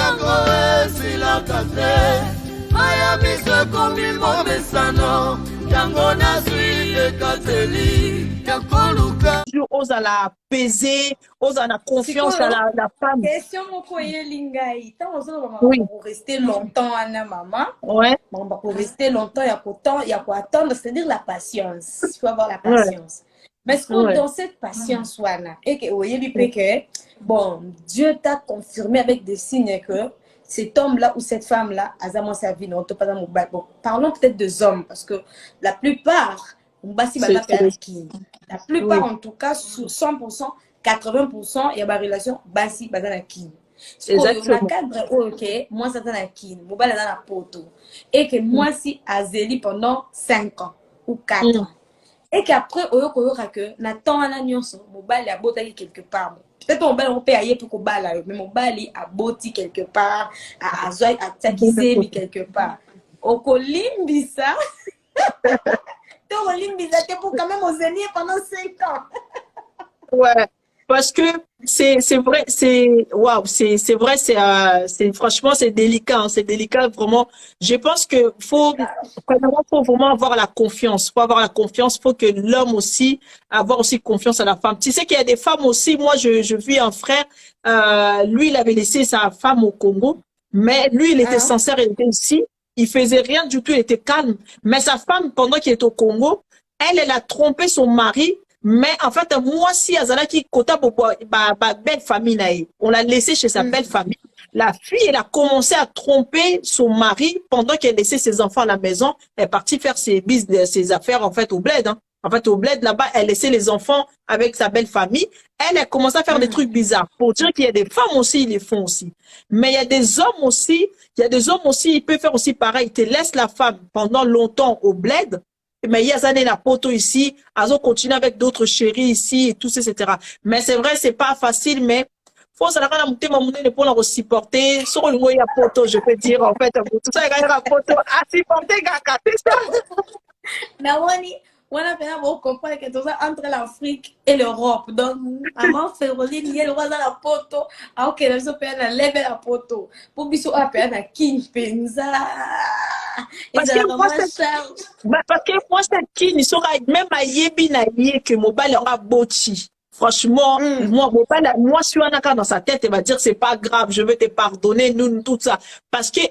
yango esilaka te maya miso ekomi momesano yango nazwi ekateli ya koluka ose à la apaiser, ose à la confiance à la femme. Question moko yelingai. Tant on Oui. pour rester longtemps à maman. Ouais. Bon, pour rester longtemps, il y a quoi attendre, c'est-à-dire la patience. Il faut avoir la Ouais. patience. Mais est-ce que dans cette patience, Wana, et que vous voyez que bon, Dieu t'a confirmé avec des signes que cet homme-là ou cette femme-là a vraiment sa vie. Non, bon, parlons peut-être des hommes, parce que la plupart, la plupart, en tout cas, sur 100%, 80%, il y a une relation basi bazanaki. Exactement. Cadre, ok, moi ça dans la kin, moi dans la poto. Et que moi si azeli pendant 5 ans ou 4 ans. Et qu'après, que Nathan a nyonso, mon bal a botali quelque part. Peut-être mon bal on peut aller pour bala, mais mon bal a boti quelque part, à azoi à takisé quelque part. Au colimbisa. Pour quand même aux années pendant 5 ans. Ouais, parce que c'est vrai, c'est waouh, c'est vrai, c'est franchement c'est délicat, hein, c'est délicat vraiment. Je pense que faut vraiment avoir la confiance, faut avoir la confiance, faut que l'homme aussi avoir aussi confiance à la femme. Tu sais qu'il y a des femmes aussi. Moi, je vis un frère, lui il avait laissé sa femme au Congo, mais lui il était sincère, il était ici. Il faisait rien du tout, il était calme. Mais sa femme, pendant qu'il est au Congo, elle a trompé son mari. Mais en fait, moi, si Azala qui kota belle famille, on l'a laissé chez sa belle famille. La fille, elle a commencé à tromper son mari pendant qu'elle laissait ses enfants à la maison. Elle est partie faire ses business, ses affaires, en fait, au bled, hein. En fait, au bled, là-bas, elle laissait les enfants avec sa belle famille. Elle a commencé à faire des trucs bizarres. Pour dire qu'il y a des femmes aussi, ils les font aussi. Mais il y a des hommes aussi, ils peuvent faire aussi pareil. Ils te laissent la femme pendant longtemps au bled. Mais il y a Zané la poto ici, Azo continue avec d'autres chéris ici et tout ça, etc. Mais c'est vrai, c'est pas facile, mais faut ça la monter pour la supporter. Sur le mot, il y a poto, je peux dire, en fait, tout ça, il y a la poto à supporter, gars, c'est ça. Nawani, on a bien comprendre que tout ça entre l'Afrique et l'Europe. Donc, avant Féroline, il y a le roi dans la poto. Ah, ok, nous sommes à lever la poto. Pour biso à peine à King Penza. Parce que moi, cette kin, même à Yebi na Ye que Mobile aura boti. Franchement, moi, moi, si on a dans sa tête, elle va dire, c'est pas grave, je veux te pardonner, nous, tout ça. Parce que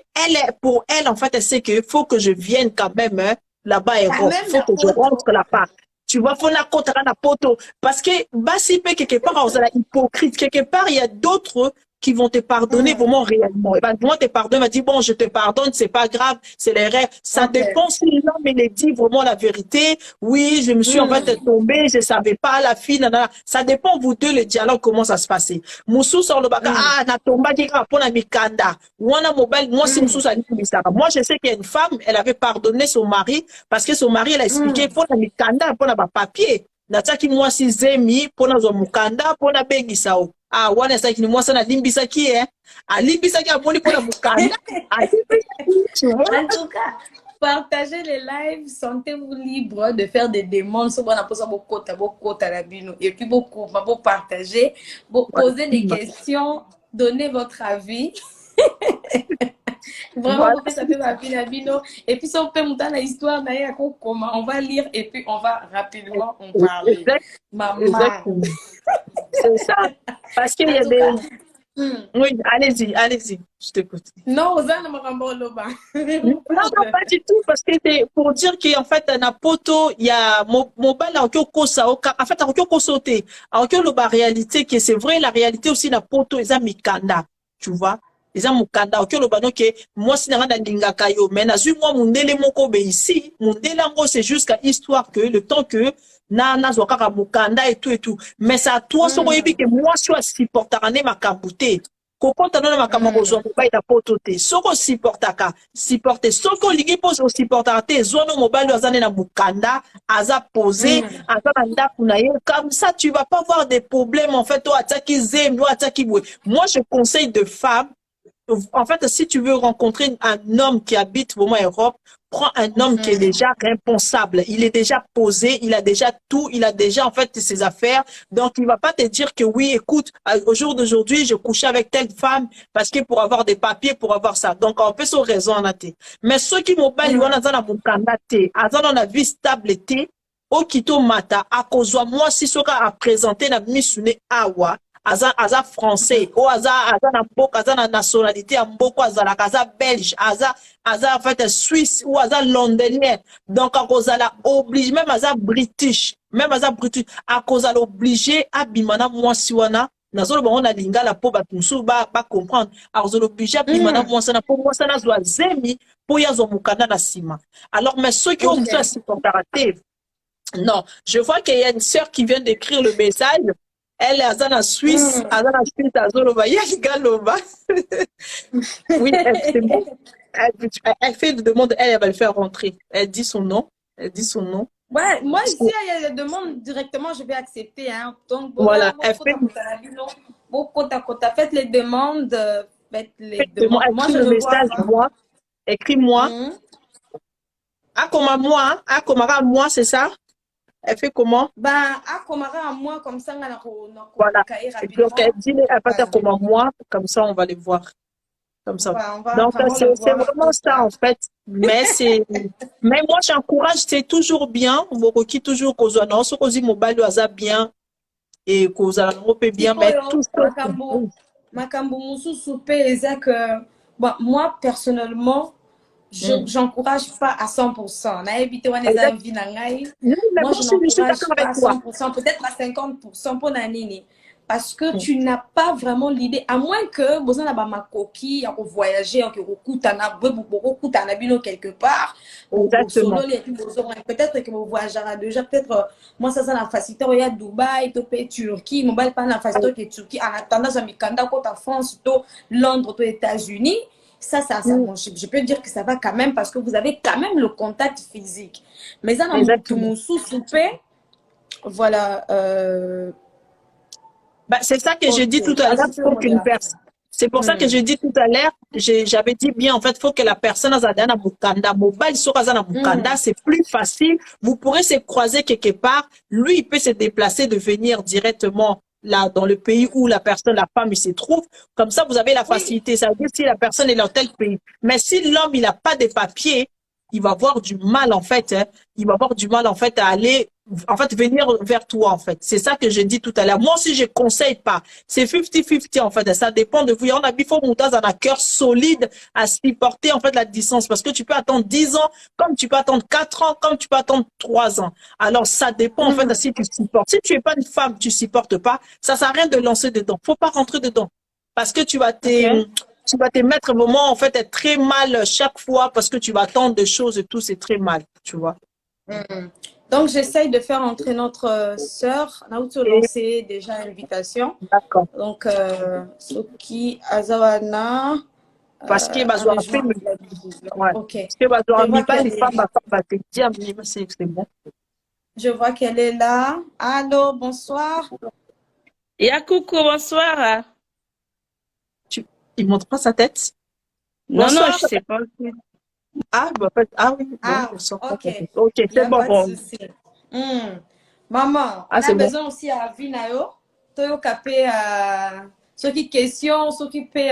pour elle, en fait, elle sait qu'il faut que je vienne quand même, hein, là-bas, il faut que je rentre là-bas. Tu vois, faut la contre la poto. Parce que, si quelque part, on est hypocrite. Quelque part, il y a d'autres qui vont te pardonner vraiment réellement. Et ben, moi, te pardonne, m'a dit, bon, je te pardonne, c'est pas grave, c'est les rêves. Ça dépend si l'homme, il dit vraiment la vérité. Oui, je me suis en fait tombée, je savais pas, la fille, nanana. Ça dépend, vous deux, le dialogue, comment ça se passait. Moussou sort le baka, na tomba, qui rapporte à Mikanda. Wana mobile, moi, si Moussou, ça dit moi, je sais qu'il y a une femme, elle avait pardonné son mari, parce que son mari, elle a expliqué, pour la Mikanda, pour la papier. Nataki, moi, si zemi, pour la Mukanda, pour la Bengisao. Ah, wana sa kini mwasa na limbisaki a limbisaki a moni pona mukanda. En tout cas, partagez les lives, sentez-vous libre de faire des demandes sur beaucoup à la bino et puis beaucoup partager, poser des questions, donner votre avis. Vraiment, ça fait ma vie la bino. Et puis, si on peut monter la histoire, on va lire et puis on va rapidement en parler. Maman. C'est ça. Parce qu'il y a des. Oui, allez-y, je t'écoute. Non, aux non, non, pas du tout, parce que c'est pour dire qu'en fait, dans la poto, il y a mobile en fait, en sauté. En la réalité, que c'est vrai, la réalité aussi, la poto, ils ont mis kanda, tu vois. Ils ont mis kanda, moi, si n'a pas d'ingaka kayo, mais moi, mon délai, ici, mon délai, c'est jusqu'à histoire que le temps que na zwakaka mukanda et tout mais ça toi soko yebi que moi je suis supporter ma kabute kokota na makambo zo mobile ta potote soko supporter soko lingi pose au supporter te zono mobile azane na mukanda aza posé aza na ndaku na ye comme ça tu vas pas avoir des problèmes en fait toi ataki zem toi ataki bwe moi je conseille de femmes en fait, si tu veux rencontrer un homme qui habite vraiment en Europe, prends un homme qui est déjà responsable. Il est déjà posé, il a déjà tout, il a déjà, en fait, ses affaires. Donc, il va pas te dire que oui, écoute, au jour d'aujourd'hui, je couchais avec telle femme parce que pour avoir des papiers, pour avoir ça. Donc, on peut se raison en athée. Mais ceux qui m'ont pas, ils ont a vie stable, okito mata, à cause de moi, si ce à présenter la misune awa, aza français, ou aza na mboka, aza na nationalité à mboko, aza belge, aza en fait suisse, ou aza londonien. Donc, à cause la oblige, même aza british, à cause de l'obligé, à bimana moi siwana, nazolo bango na linga la po batumsu ba comprendre. Alors, l'obligé à bimana moi sana, pour moi sana zwa zemi, pour yazo mukanda na sima. Alors, mais ceux qui ont ça, c'est comparatif. Non, je vois qu'il y a une sœur qui vient d'écrire le message. Elle est à Suisse, à Zolova, Galova. Oui, c'est bon. Elle fait une demande, elle va le faire rentrer. Elle dit son nom. Ouais, moi ici, il y a des demandes directement, je vais accepter. Hein. Donc, voilà, elle fait. Faites les demandes. Faites les demandes. Moi, je le message, moi. Écris-moi. Ah, comme à moi, hein? Ah, comme à moi, c'est ça? Elle fait comment? Bah, comme à moi, comme ça, voilà. Donc, elle dit, elle va faire comme à moi, comme ça, on va les voir. Comme ça. Donc, c'est vraiment ça, en fait. Mais moi, j'encourage, c'est toujours bien. Moroki, toujours, qu'on soit non, qu'on dit, mobile, bien. Et qu'on soit bien, mais tout ça. Makambo Moussou Soupé, bon, moi, personnellement, j'encourage pas à 100%. Na évité on les envies nangai. Moi je n'encourage pas à 100%, peut-être à 50% pour nanini. Parce que tu n'as pas vraiment l'idée, à moins que vous en avez ma coquille, à voyager, à kutana bino quelque part. Exactement. Peut-être que vous voyagerez déjà, peut-être moi ça la facilité il y a Dubaï, Topé, Turquie, mobile pas la facilité que Turquie en attendant ça mikanda côté France, Londres, États-Unis. Ça, bon, je peux dire que ça va quand même parce que vous avez quand même le contact physique. Mais ça, dans sous-soupé, voilà. Bah, c'est ça que j'ai dit tout à l'heure. C'est pour ça que j'ai dit tout à l'heure, j'avais dit bien, en fait, il faut que la personne a Zadana Mukanda, mobile sur Azana Mukanda, c'est plus facile. Vous pourrez se croiser quelque part. Lui, il peut se déplacer, de venir directement là, dans le pays où la personne, la femme, il se trouve. Comme ça, vous avez la facilité. Ça veut dire si la personne est dans tel pays. Mais si l'homme, il n'a pas de papiers, il va avoir du mal, en fait. Hein. Il va avoir du mal, en fait, à aller, en fait, venir vers toi, en fait. C'est ça que j'ai dit tout à l'heure. Moi aussi, je conseille pas. C'est 50-50, en fait. Ça dépend de vous. Il y en a, il faut monter dans un cœur solide à supporter, en fait, la distance. Parce que tu peux attendre 10 ans, comme tu peux attendre 4 ans, comme tu peux attendre 3 ans. Alors, ça dépend, en fait, de si tu supportes. Si tu es pas une femme, tu supportes pas, ça sert à rien de lancer dedans. Faut pas rentrer dedans. Parce que tu vas te mettre vraiment, en fait, être très mal chaque fois parce que tu vas attendre des choses et tout, c'est très mal, tu vois. Donc, j'essaye de faire entrer notre sœur. On a lancé déjà l'invitation. D'accord. Donc, Soki Azawana. Parce qu'il va se faire. Ouais. Ok. Parce qu'il va se faire les femmes, va te dire, c'est bon. Je vois qu'elle est là. Allô, bonsoir. Coucou, bonsoir. Il montre pas sa tête? Non, bonsoir. Non, je sais pas. Ah, bah, en fait, ah oui. Ah, ok. Ok, c'est bon. Bon. Maman, on a besoin aussi à Vinayo. Toyo capé ceux qui questions, ceux qui paient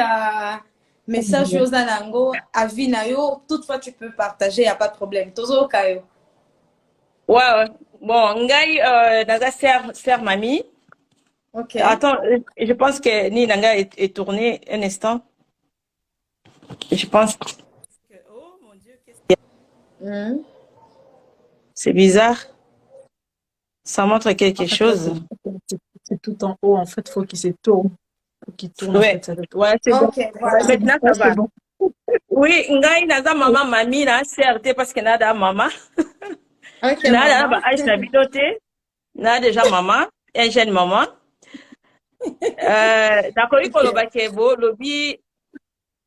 message aux Anango à Vinayo. Toutefois, tu peux partager, il n'y a pas de problème. Tozo Kayo. Ouais. Bon, Ngai, Naga sert mamie. Ok. Attends, je pense que Ni Nanga est tourné un instant. Je pense que... Oh mon Dieu, qu'est-ce qu'il y a? C'est bizarre. Ça montre quelque chose. C'est tout en haut, en fait, il faut qu'il se tourne. Faut qu'il tourne. Ouais, ouais c'est bon. Voilà. Maintenant, ça va. Bon. Oui, Ngai Naga maman mamie là, certes, parce que Nada maman. Ok, Nada ba Aïcha Nabidote. Nada déjà maman, un jeune maman. D'accord, il faut le bakebo, lobby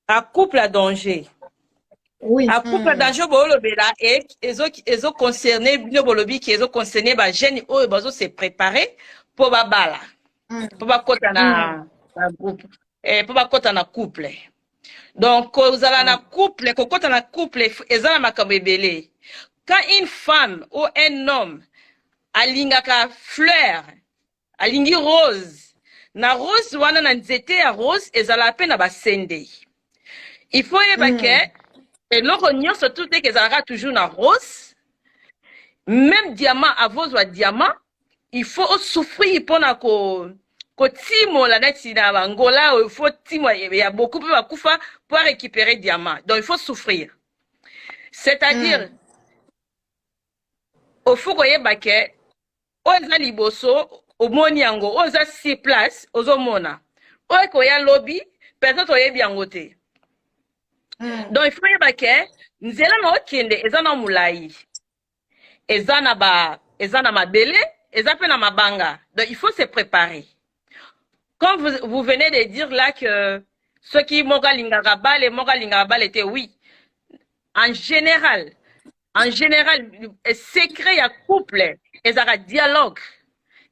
à couple à danger. Oui. À couple à danger, le là et ils ont concerné, le lobby qui ils ont concerné, bah jeunes, ils ont se préparer pour bala, pour ba côté na groupe, et pour ba côté na couple. Donc, kozala na couple, kokota na couple, ezala makambo ebele. Quand une femme ou un homme alingaka fleur, alingi rose, na rose wana na nzete ya rose, ezala pe na basende. Il faut yebake, eloko nyonso tout te kezalaka toujours na rose, même diamant, avozwa diamant, il faut souffrir pour na ko timo la neti na bangola, il faut timo, il y a beaucoup de bakufa pour récupérer diamant. Donc il faut souffrir. C'est-à-dire, au faut koyebake, oza liboso, au moni yango, oza 6 places, ozo mona. Oye koya lobby, peut-être oyebi yango te. Donc il faut yebake, nzela na okende, eza na mulai. Eza na mabele, eza pe na mabanga. Donc il faut se préparer. Quand vous venez de dire là que ceux qui moga lingara bal étaient oui. En général, secret ya couple, ezara dialogue.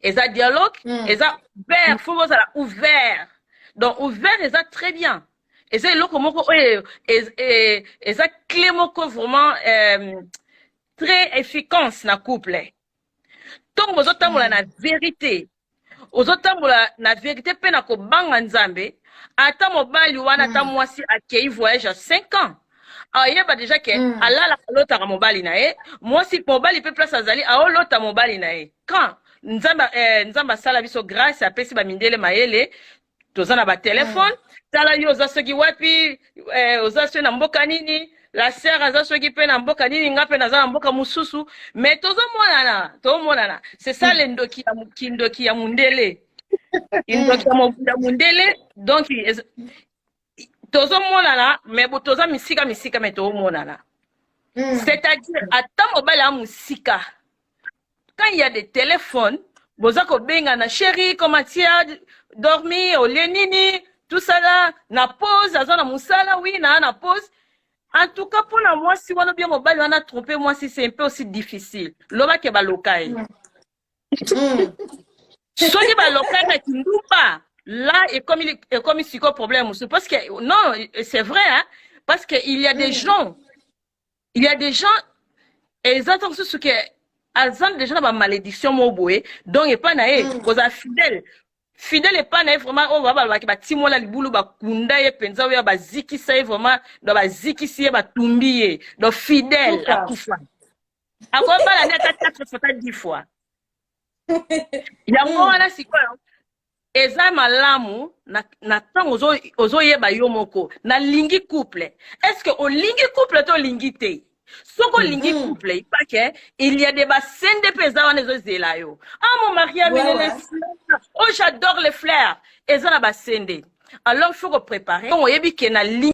Eza dialogue, eza ouvert, faut que ça ouvert. Donc ouvert, eza très bien. Eza loko moko eza clé moko vraiment très efficace na couple. Donc vous otambola na vérité. Ozotambola na vérité pe na ko banga nzambe. Ata mobali wana ata mwasi akei voyage à 5 ans. Ayeba déjà que alala lota mobali na ye, mwasi mobali pe place azali a lota mobali na ye. Quand nzamba sala biso grâce apesi ba mindele mayele, tozana ba téléphone, tala yo za soki wapi, oza na mboka nini? La sœur aza soki pe na mboka nini ngape na za mboka mususu, mais tozo monana. C'est ça l'endoki ya mundele. Indoki ya mundele, donc tozo monana, mais toza misika mais tozo monana. C'est-à-dire ata mobile a musika. Quand il y a des téléphones, bozako benga na chérie, comment tu as dormi, au lenini, tout ça là, na pause, azana musala, oui, na pause. En tout cas, pour moi, si on a bien mobile, on a trompé, moi, si c'est un peu aussi difficile. L'homme qui est local. Si on est local, tu ne pas. Là, et comme il y a un problème, parce que, non, c'est vrai, hein, parce qu'il y a des gens, et ils entendent ce que, ils ont des gens dans malédiction, donc, il n'y a pas naïf, cause fidèle. Fidèle et pas naïf, vraiment, on va voir, bah, timo la libulu, bah, kunda, ye, penza, ya, bah, ziki, sa, vraiment, bah, ziki, si, bah, tumbi, donc, fidèle, à tout fois. À quoi, bah, la nette, à 4 fois, 10 fois. Il y a un moment, c'est quoi, eza malamu, na tango, ozo, yeba, yomoko, na lingi couple. Est-ce que, au lingi couple, to lingi te? Soko lingi couple, il y a des bassins de pesants les ozelayo. Ah, mon mari a mené les fleurs. Oh, j'adore les fleurs. Et ça, la bassende. Alors, il faut préparer. On y a na lingi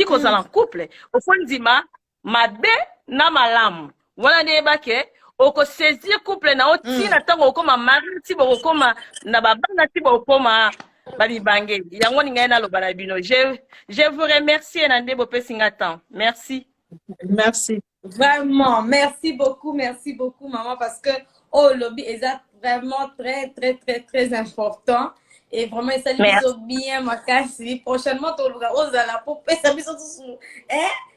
qu'on en couple. Au fond, dima, mabe na malamu. Voilà, ne bake. Oko saisir couple na oti na tango okoma mari tibo okoma na babanga tibo okoma bali bangé. Yango ninga na lo balabino. Je vous remercie Nande Bopé Singatan. Merci. Merci. Vraiment, merci beaucoup, maman, parce que oh, lobby est vraiment très important. Et vraiment, ça lui bien, ma casse. Prochainement, tu vas la peau, ça lui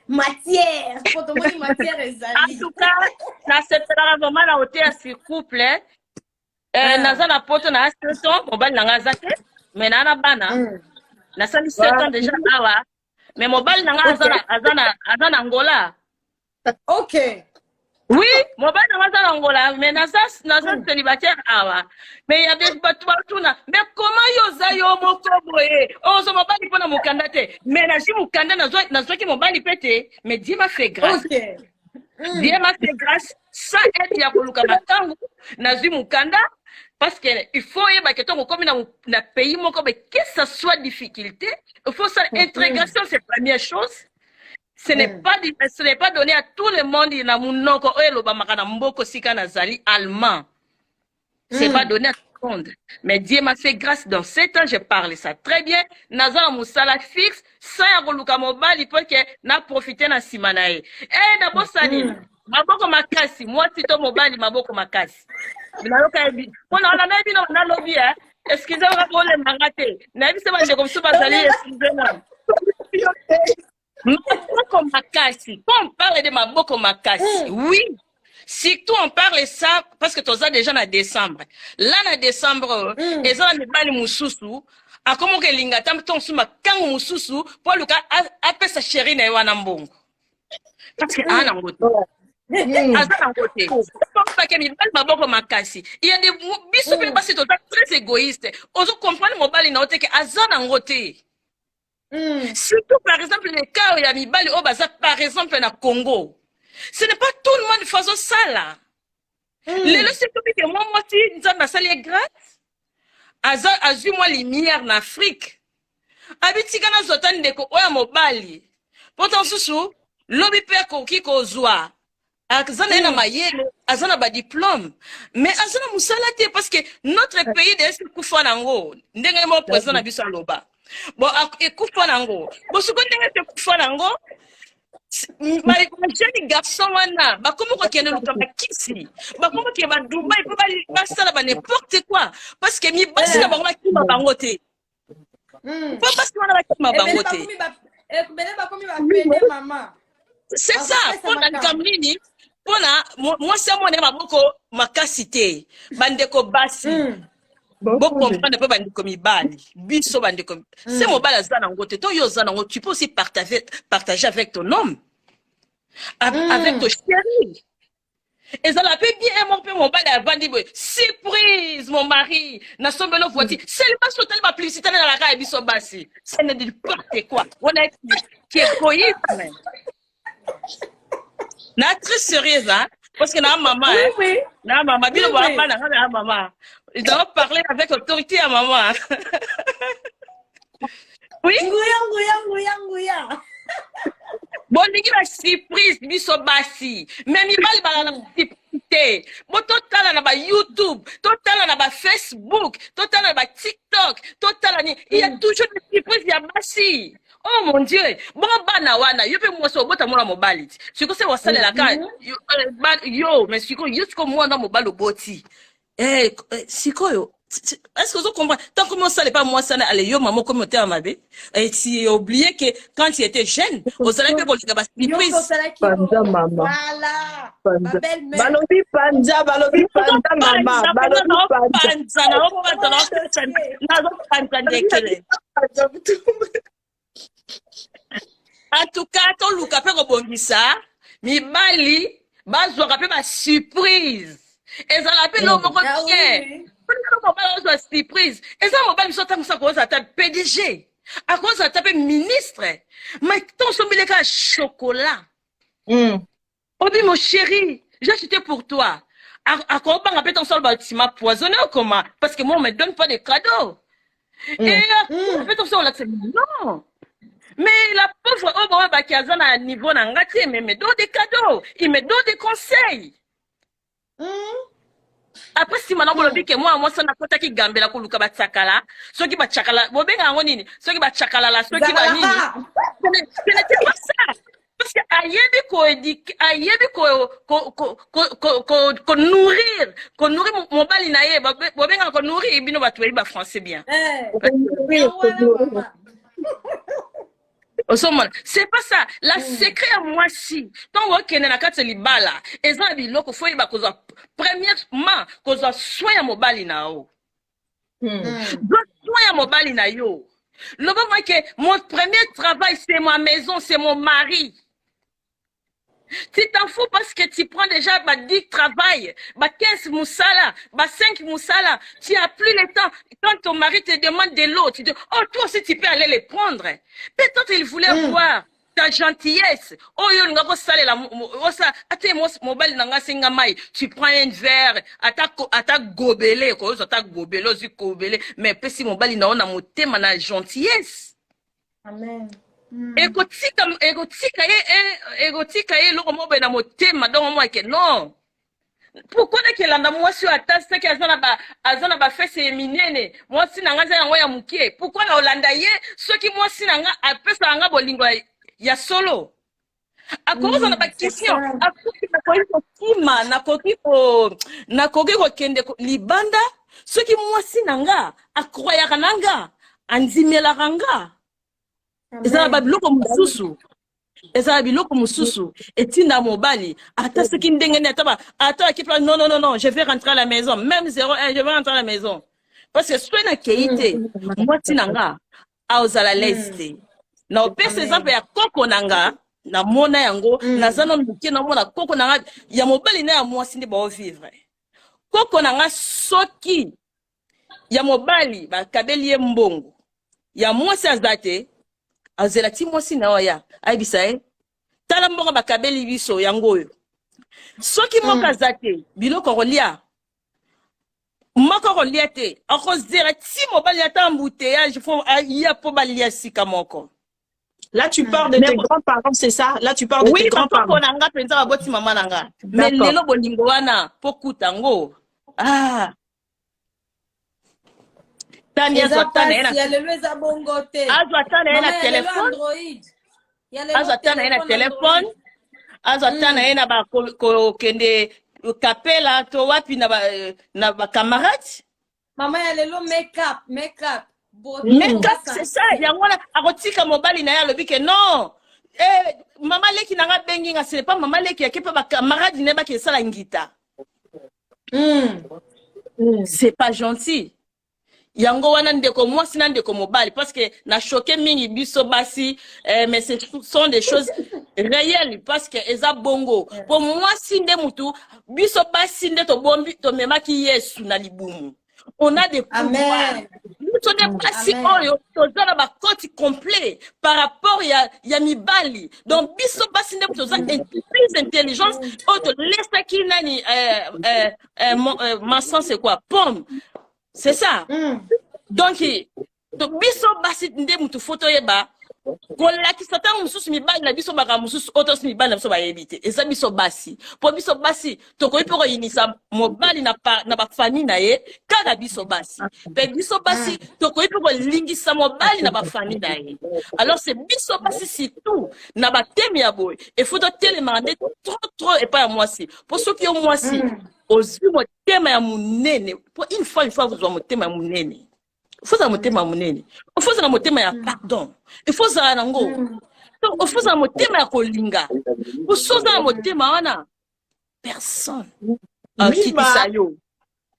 matière. Quand on dit matière, en tout cas, n'acceptera vraiment la hauteur sur couple. Naza na poto na aston, mobile na ngazake, mais na bana. Na sali 7 ans déjà awa. Mais mobile nanga azana Angola. Ok. Oui, mobile nanga azana Angola, mais nasa célibataire awa. Mais il y a des bateaux na. Mais comment yoza yo moko boye? Oh, so mobile pona mukanda te. Mais na ji mukanda na zo ki mobile pete, mais Dieu m'a fait grâce. Ok. Dieu m'a fait grâce. Ça aide ya koluka matango na ji mukanda. Parce qu'il faut que comme dans un pays, que ce soit difficulté, il faut ça, intégration, c'est la première chose. Ce n'est pas donné à tout le monde, il y a allemand. C'est pas donné à tout le monde. Mais Dieu m'a fait grâce dans 7 ans, je parle ça très bien. Naza Moussala fixe, ça y a un mobile, il faut que n'a profité dans Simanae. Eh, d'abord, ça dit, maboko makasi, moi, si ton mobile, maboko makasi. On a lobby, excusez-moi pour les mangatés. N'a vu ça, comme ça, excusez-moi. Maboko makasi. Quand on parle de maboko makasi, oui. Surtout on parle ça parce que tu as déjà en décembre. Là en décembre, et ça on parle mususu. A comment que lingata ton suma kangu mususu pour le cas appelle sa chérie na wana mbongo. Parce que ana ngote. Azana ngote. Pas que mi bal maboko makasi. Il y a des biso pe basi to très égoïste. Ozo comprendre mobali na ote que azana ngote. Surtout par exemple les cas où il y a mi bal au baza par exemple na Congo. Ce n'est pas tout le monde qui fait ça là. Les c'est que moi aussi nous avons ça les grâce. Azu moi lumière en Afrique. Abitika na zotani ndeko oya mobali. Pourtant susu lobi pe ko kiko zwa. Azana na mayele, azana ba diplôme. Mais azana musala te parce que notre pays de kufa nango. Ndenge mo président na biso loba. Bon kufa nango. Bo suko ndenge te kufa nango. Jeune garçon wana bakomo ko kende luka bakisi bakomo ke ba Dubai po ba sala ba n'importe quoi parce que mi basi na bango ki ba bango te po basi wana ba ki ma bango te c'est ça pona nkamnini pona moi c'est mon maboko makasi te bandeko basi bo comprendre pe bandeko mibali biso bandeko c'est mobali azana ngote to yo zana ngo tu peux aussi partager avec ton homme avec ton chéri et ça la fait bien mon mobile avant dit surprise mon mari na sombelo voiture c'est le pas sauter ma publicité dans la rue biso basi ça ne dit pas quoi on est qui est égoïste na très sérieuse hein parce que na maman oui. Na maman bien na maman ils doivent parler avec autorité à maman. Oui. Nguya. Bon, il y a une surprise, biso basi. Mais mi bali bala na petite. Bon, total na ba YouTube, total na ba Facebook, total na ba TikTok, total il y a toujours des surprises ya basi. Oh mon Dieu. Bon bana wana, yo pe mo so bota mo na mobali. Siko se wasale la ka. Yo, mais siko yusko mo na mobali boti. Sikoyo, est-ce que vous comprenez? Tant que moi, ça n'est pas moi, ça n'est pas maman comme tu as mabé. Et tu as oublié que quand tu étais jeune, au salaire que vous avez surprise. Panda maman. Voilà. Balobi panda, maman. Balobi en tout cas, ton look après rebondissa, mi bali, bazo rappelle ma surprise. Et ça l'appelle au moment de surprise. Et ça m'a pas mis sur ta moussa cause à ta PDG. À cause à ta ministre. Mais ton sommet de chocolat. Obi mon chéri, j'ai acheté pour toi. À quoi on appelle ton sol bâtiment poisonné ou comment? Parce que moi on me donne pas de cadeaux. Et on fait ton sol là, non. Mais la pauvre Oba qui a un niveau n'engagé, mais me donne des cadeaux. Il me donne des conseils. Après si maintenant vous le que moi ça n'a pas qui gambela ko luka ba tsakala ceux qui ba tsakala bo benga ngo nini ceux qui ba tsakala la ceux qui ba nini ce n'était pas ça parce que ayebi ko éduquer ayebi ko nourrir mon bali na ye bo benga ko nourrir bino ba tueli ba français bien c'est pas ça. La secret à moi si. Tant que na kati libala, ezan biloko faut iba koza premièrement koza soin ya mobali na o. Soin ya mobali na yo. Le moment que mon premier travail c'est ma maison, c'est mon mari. Tu t'en fous parce que tu prends déjà 10 travail, 15 moussala, 5 moussala. Tu n'as plus le temps. Quand ton mari te demande de l'eau, tu dis, oh, toi aussi tu peux aller les prendre. Peut-être il voulait voir ta gentillesse. Oh, tu prends un verre, attaque gobelé, mais si mon bali n'a mon thème na gentillesse. Amen. Egotika ye loko mobe na motema donc moi que non. Pourquoi que la moi sur attaque que azana ba fesse minene moi si nanga za yango ya mukie pourquoi na Holanda ye ceux qui moi si nanga apesa nga bolingo ya solo à cause on a pas question à cause na koki ko kende libanda ceux qui moi si nanga akroya kananga anzimela kanga. ezala babiloko mosusu ezala biloko mosusu etinda mobali ata soki ndenge nini ata akipla non je vais rentrer à la maison même 01 je vais rentrer à la maison parce que soki nakei te mwasi na nga aozala lese te na opesa exemple ya koko na nga namona yango naza nano moke namona koko na nga ya mobali na ya mwasi nde baovivre koko na nga soki ya mobali bakabeli ye mbongo ya mwasi aza te azela ti mwasi na oya ayebisa ye tala mbongo bakabeli biso yango oyo soki moko aza te biloko kolia moko kolia te akozela ti mobali ata embouteillage fo ya po balia sika moko. Là, tu parles de tes grands-parents, c'est ça? Là, tu parles de tes grands-parents. Oui, parce que penza baboti mama nanga. Mais lelo bolingo wana po kutango. Ah. Tania Zotana ena. Ya lelo eza bongo te. Azotana ena téléphone. Azotana ena téléphone. Azotana ena ba ko kende kapela to wapi na ba camarades. Mama ya lelo make up. Mais c'est ça, yangola akotika mobali na ya lobi ke non. Mama leki na nga bengi nga ce n'est pas mama leki yake pa ba camarade ne ba ke sala ngita. C'est pas gentil. Yango wana ndeko mwasi na ndeko mobali parce que na choqué mingi biso basi mais ce sont des choses réelles parce que eza bongo. Pour mwasi nde mutu biso basi nde to bombi to memaki Yesu na libumu. On a des pouvoirs. Nous sommes pas si on a un côté complet par rapport à Mibali. Donc, biso basi ne plus intelligence. On te laisse qui nani maçon c'est quoi? Pomme. C'est ça. Donc, biso basi ne mutu photo yeba. Kola ki satan mususu mibali na biso baka mususu otos mibali na biso ba yebite eza biso basi po biso basi tokoyi poko yinisa mobali na ba famille na ye kaka biso basi pe biso basi tokoyi poko lingisa mobali na ba famille na ye alors c'est biso basi surtout na ba temi ya boy il faut demander trop et pas à moi si pour ceux qui ont moi si ozwi motema ya munene pour une fois vous avez motema ya munene. Il faut motema munene. Il faut na motema ya pardon. Il faut za nango. Donc il faut na motema ya kolinga. Pour soza na motema wana personne. Qui sayo.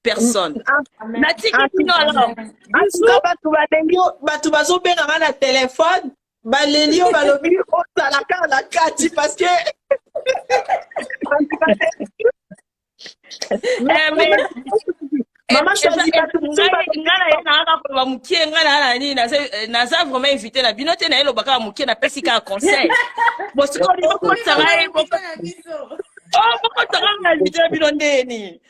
Personne. Natiki kino alors. Asuka batu bazo benga na téléphone. Balelio balobi o salaka la kati parce que Maman choisit pas tout naza vraiment invité na binote na elo baka mukie na pesika conseil bo siko ni ko tsara ko ko tsara na invité binondeni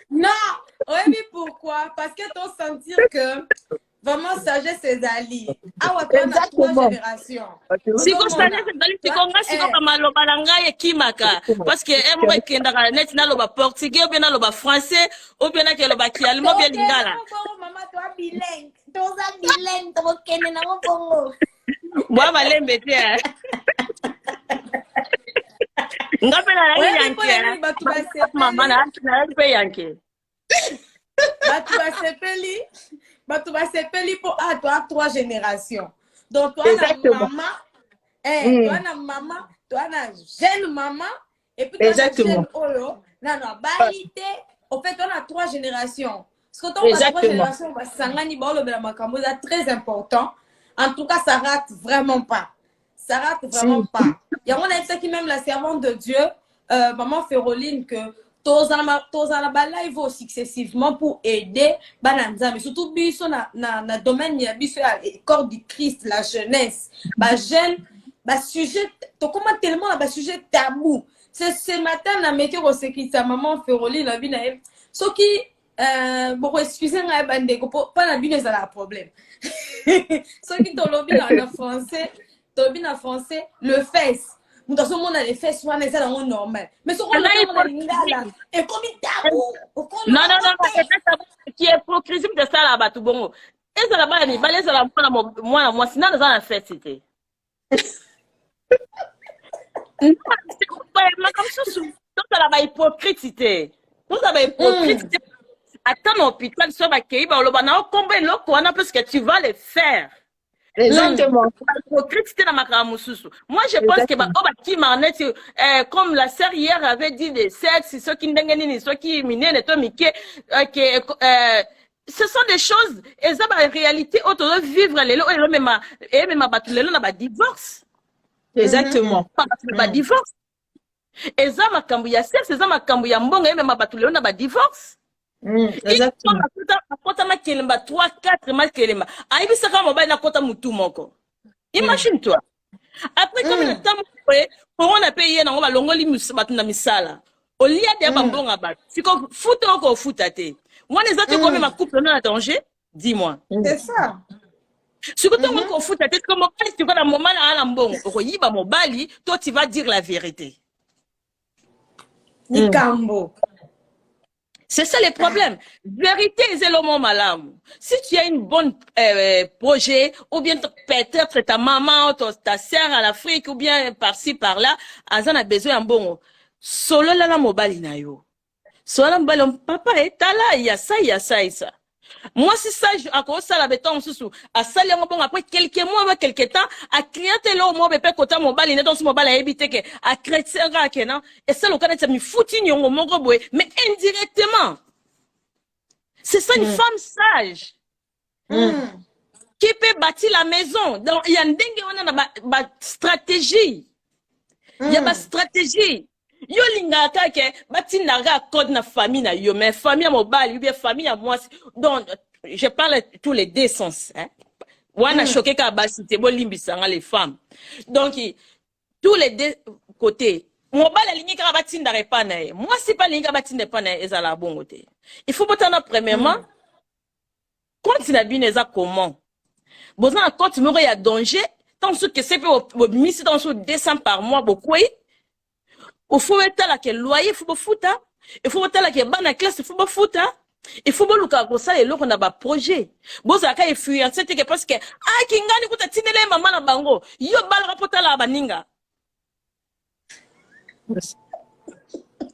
non oui pourquoi parce que ton sentir que vraiment sagesse ses alliés awa toi na trois générations siko sagesse dali siko nga siko kama loba na ngai ekimaka parce que mo ekendaka net na loba portugais ou bien na loba français ou bien na ke loba kialmo bien lingala maman toi bilingue toza bilingue to kende na mo bongo moi malembe te nga pena na yanke mama na pe yanke tu vas s'appeler pour toi trois générations. Donc toi na maman, toi na maman, toi na jeune maman et puis toi na jeune olo, na balité. En fait, on a trois générations. Parce que toi trois générations, sangani ba olo bela makambo c'est très important. En tout cas, ça rate vraiment pas. Ça rate vraiment pas. Il y a un qui même la servante de Dieu, maman Féroline que tozana live successivement pour aider bananza mais surtout biso na domaine ya biso ya corps du Christ la jeunesse ba jeune ba sujet to comment tellement ba sujet tabou c'est ce matin na meki ko sekita maman Féroline la bina so qui bon excusez nga bande ko pas na bina ça la problème so qui to lobby en français to bina français le fesse. Nous dans monde les fesses soit c'est normal mais ce qu'on a lingala et comme tabou non qui est hypocrisie de ça là-bas tout bon et ça là-bas ni balé ça là moi sinon dans la fête c'était non c'est pas comme ça donc ça là-bas hypocrite donc ça va hypocrite attends l'hôpital, soit bakei, ba oloba na okomba eloko wana parce que tu vas le faire. Exactement. Moi, je pense que comme la sœur hier avait dit des sexes, ceux qui n'engagent ceux qui minent, ce sont des choses, et ça, en réalité, autour de vivre, et même ma divorce. Exactement. Pas divorce. Et ça, ma cambouya sexe, et ça, ma cambouya mbonga, et même ma divorce. Exactement. Imagine-toi. Après, comme le temps, on a payé dans le longoli na misala. Au lieu de bambon à battre, c'est comme foot encore foot à thé. Moi, les autres, comme ma couple non à danger, dis-moi. C'est ça. Si tu as encore foot à tête, comme tu vas dans le moment à l'ambon, au mobali, toi, tu vas dire la vérité. Ni cambo. C'est ça le problème. Vérité, c'est le mot malam. Si tu as une bonne projet, ou bien peut-être ta maman, ta sœur à l'Afrique, ou bien par-ci, par-là, Azan a besoin d'un bon. Solo la mobile na yo. Solo la mobile, papa, est là, il y a ça, il y a ça et ça. Moi, c'est ça, à cause ça, la béton, sous, à ça, il y a bon, après quelques mois, quelques temps, à créer là, au moins, bébé, côté mobile, il est dans ce mobile, à éviter que, à créer ça, non? Et ça, le Canada, ça me fout, mais indirectement. C'est ça, une femme sage. Qui peut bâtir la maison. Donc, il y a une stratégie. Il y a une stratégie. Yo linga ke bati naga code na famille na yo mais famille mobile ou bien famille à moi donc je parle tous les deux sens hein wana choqué ka basité bo limbisanga les femmes donc tous les deux côtés mobile lingi ka bati ndare pa na moi c'est pas linga bati ne pa na ezala bon côté il faut potana premièrement quand il a bien eza comment besoin quand me y a danger tant que c'est pour mise dans 200 par mois beaucoup. Il faut mettre là que loyer, il faut foutre. Il faut mettre là que ban classe, il faut foutre. Il faut que comme ça et là on a un projet. Bon ça quand il fuit, c'est que parce que ah kingani kuta tinele maman na bango. Yo bal rapporta la baninga.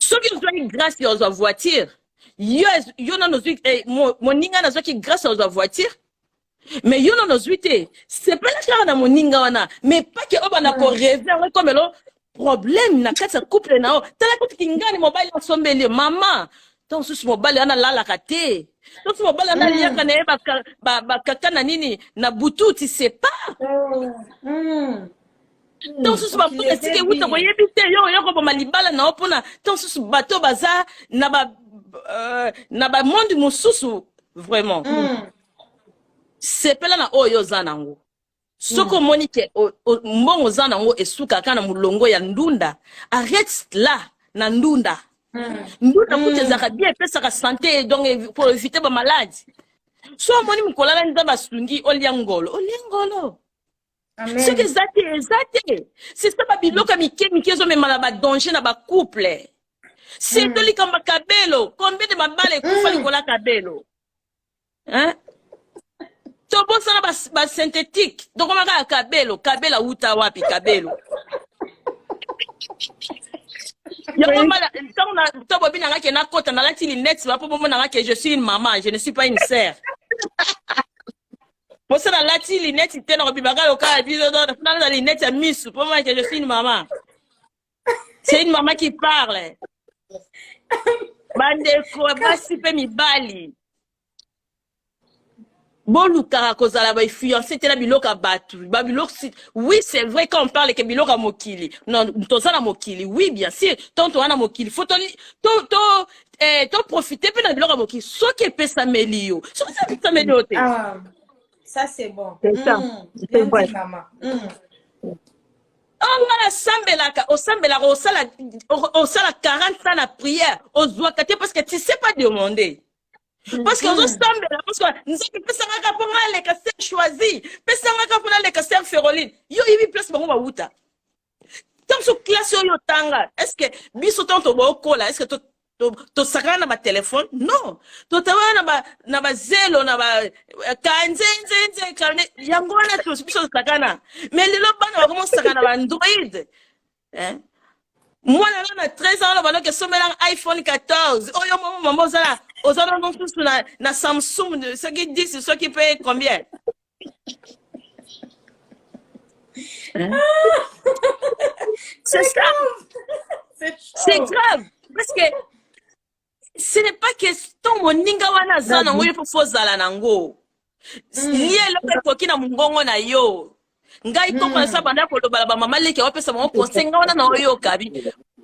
Ceux qui ont une grâce aux voitures. Yo na nos mon ninga na qui grâce aux voitures. Mais yo na nos huit. C'est pas la charge na mon ninga wana, mais pas que on a ko rêver comme là. Problème na kati couple na o tala kuti kingani mobile na sombele mama donc sous mobile ana lala kate donc sous mobile ana liaka na ba kaka na nini na butu tu sais pas donc sous ba pour que que wuta koyebi te yo ko ba libala na opona donc sous bateau baza na ba monde mususu vraiment c'est pas là na oyo zanango Soko monike mbongo zana ngo esuka kana mulongo ya ndunda arrête là na ndunda ndunda kutezaka bien pesa ka santé donc pour éviter ba maladie so moni mukolala nda basungi oliangolo ce que zate c'est ça ba biloka mikezo me malaba danger na ba couple c'est to likamba kabelo combien de mabale kufa likola kabelo hein to bosa na ba synthétique donc on a kabelo uta wapi kabelo ya mama quand on a to bobina ngake na kota na lati lunettes ba popo na ngake je suis une maman je ne suis pas une sœur bosa na lati lunettes te na bibaka loka biso na la lunettes ya misu pour moi que je suis une maman c'est une maman qui parle bande ko basi pe mibali bon Luka kozala ba fiancé te la biloka batu ba bilok oui c'est vrai quand on parle que biloka mokili non tozana mokili oui bien sûr tant on a mokili faut to profiter pe na biloka mokili so ke pesa melio so ça pesa melio te ah ça c'est bon c'est ça c'est vrai maman on va sambelaka osambelaka osala 40 ans la prière ozwa kate parce que tu sais pas demander. Parce que nous sommes parce que nous sommes pesanga pour les casser choisi pesanga pour les casser féroline yo ibi place bango bauta tant sur classe yo tanga est-ce que biso tanto bokola est-ce que to sakana ba téléphone non to tawana na ba zelo na ba kanzenze kane yango na to biso sakana mais le bana comment sakana ba android moi là na 13 ans là bana que somela iPhone 14 oyo maman zala aux annonces na Samsung, ceux qui disent, ceux qui payent combien? Hein? C'est ça. C'est grave. Parce que ce n'est pas question moninga wana zana ngoye pour fozala nango. Ni eloko koki na mungongo na yo. Ngai ko sa banda ko loba ba mama leke opesa mo ponsenga wana na oyo kabi.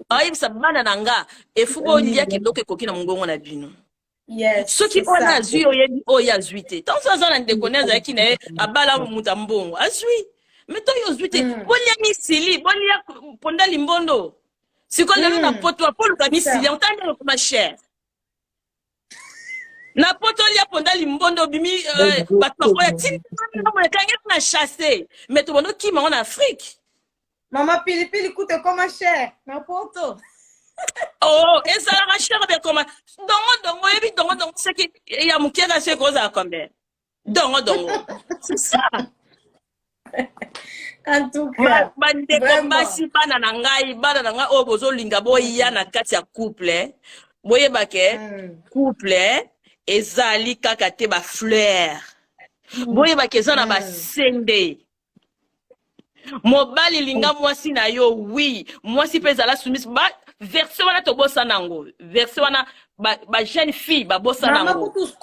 Ayi sa bana nanga e fubo lia kidoke koki na mungongo na bino. Yes. Ceux qui ont azui oyebi oya zuite. Tant ça zana ndekoneza ki na abala mutambongo. Azui. Mais toi yo zuite. Bolia misili, bolia ponda limbondo. Siko lelo na poto Paul ka misili, entendre ma chère. Na poto lia ponda limbondo bimi bato ko ya tini na kanga na chasser. Mais to bono ki en Afrique. Maman Pilipili coûte comme cher. Na poto. Oh, et ça la chère be comme dongo yebi dongo c'est que ya mukera c'est cosa combien. Dongo. C'est ça. En tout cas, bande kombasi bana na ngai o bozo linga boya na kati ya couple boyeba ke couple ezali kaka te ba fleur boyeba ke zana ba sende mobali linga mwasi na yo oui mwasi pe zala soumise ba version wana to bossa nango version wana ba jeune fille ba bossa nango maman pour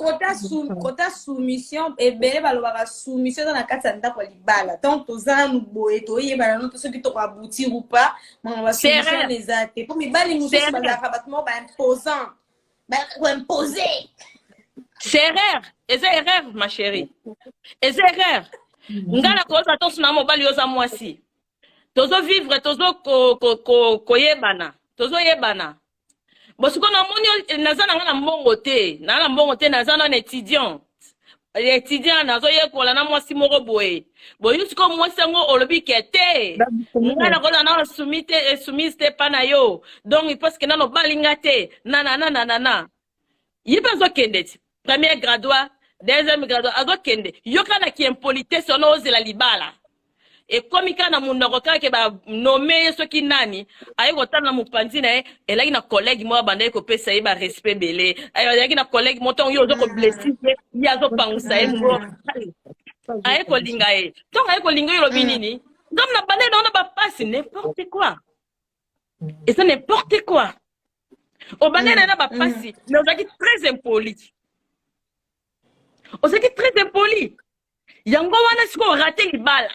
kota soumission et bele balobaka soumission dans la kati ya ndako libala donc tozala boye toyeba na to soki to aboutir ou pas maman ba soumission les até pour mibali mususu bazaka batmo ba imposant ba imposer c'est erreur ma chérie c'est erreur ngala koza to suna mobali yoza mwasi tozo vivre tozo koyebana tozo yebana bosiko na moni nazana ngana mbongo te nazana na étudiant nazo yekola na mwasi moko boye boyusiko mwasi ngo olobi kete ngana kola na soumise pana yo donc parce que nano balinga te na yibazo kendeti premier graduat deuxième graduat azo kende yokana ki impolitesse ono ozela libala et comme kana munoko kake ba nommer soki nani ayeko tana mupanzi na elaki na collègue mo banda ko pesa ba respect belé ayaki na collègue moton yo zo ko blesser ya zo pangusa e mo ayeko linga e donc ayeko linga yo binini donc na banda na ba passe n'importe quoi et ça n'importe quoi au banda na ba passe mais ozaki très impoli très impoli yango wana siko rater libala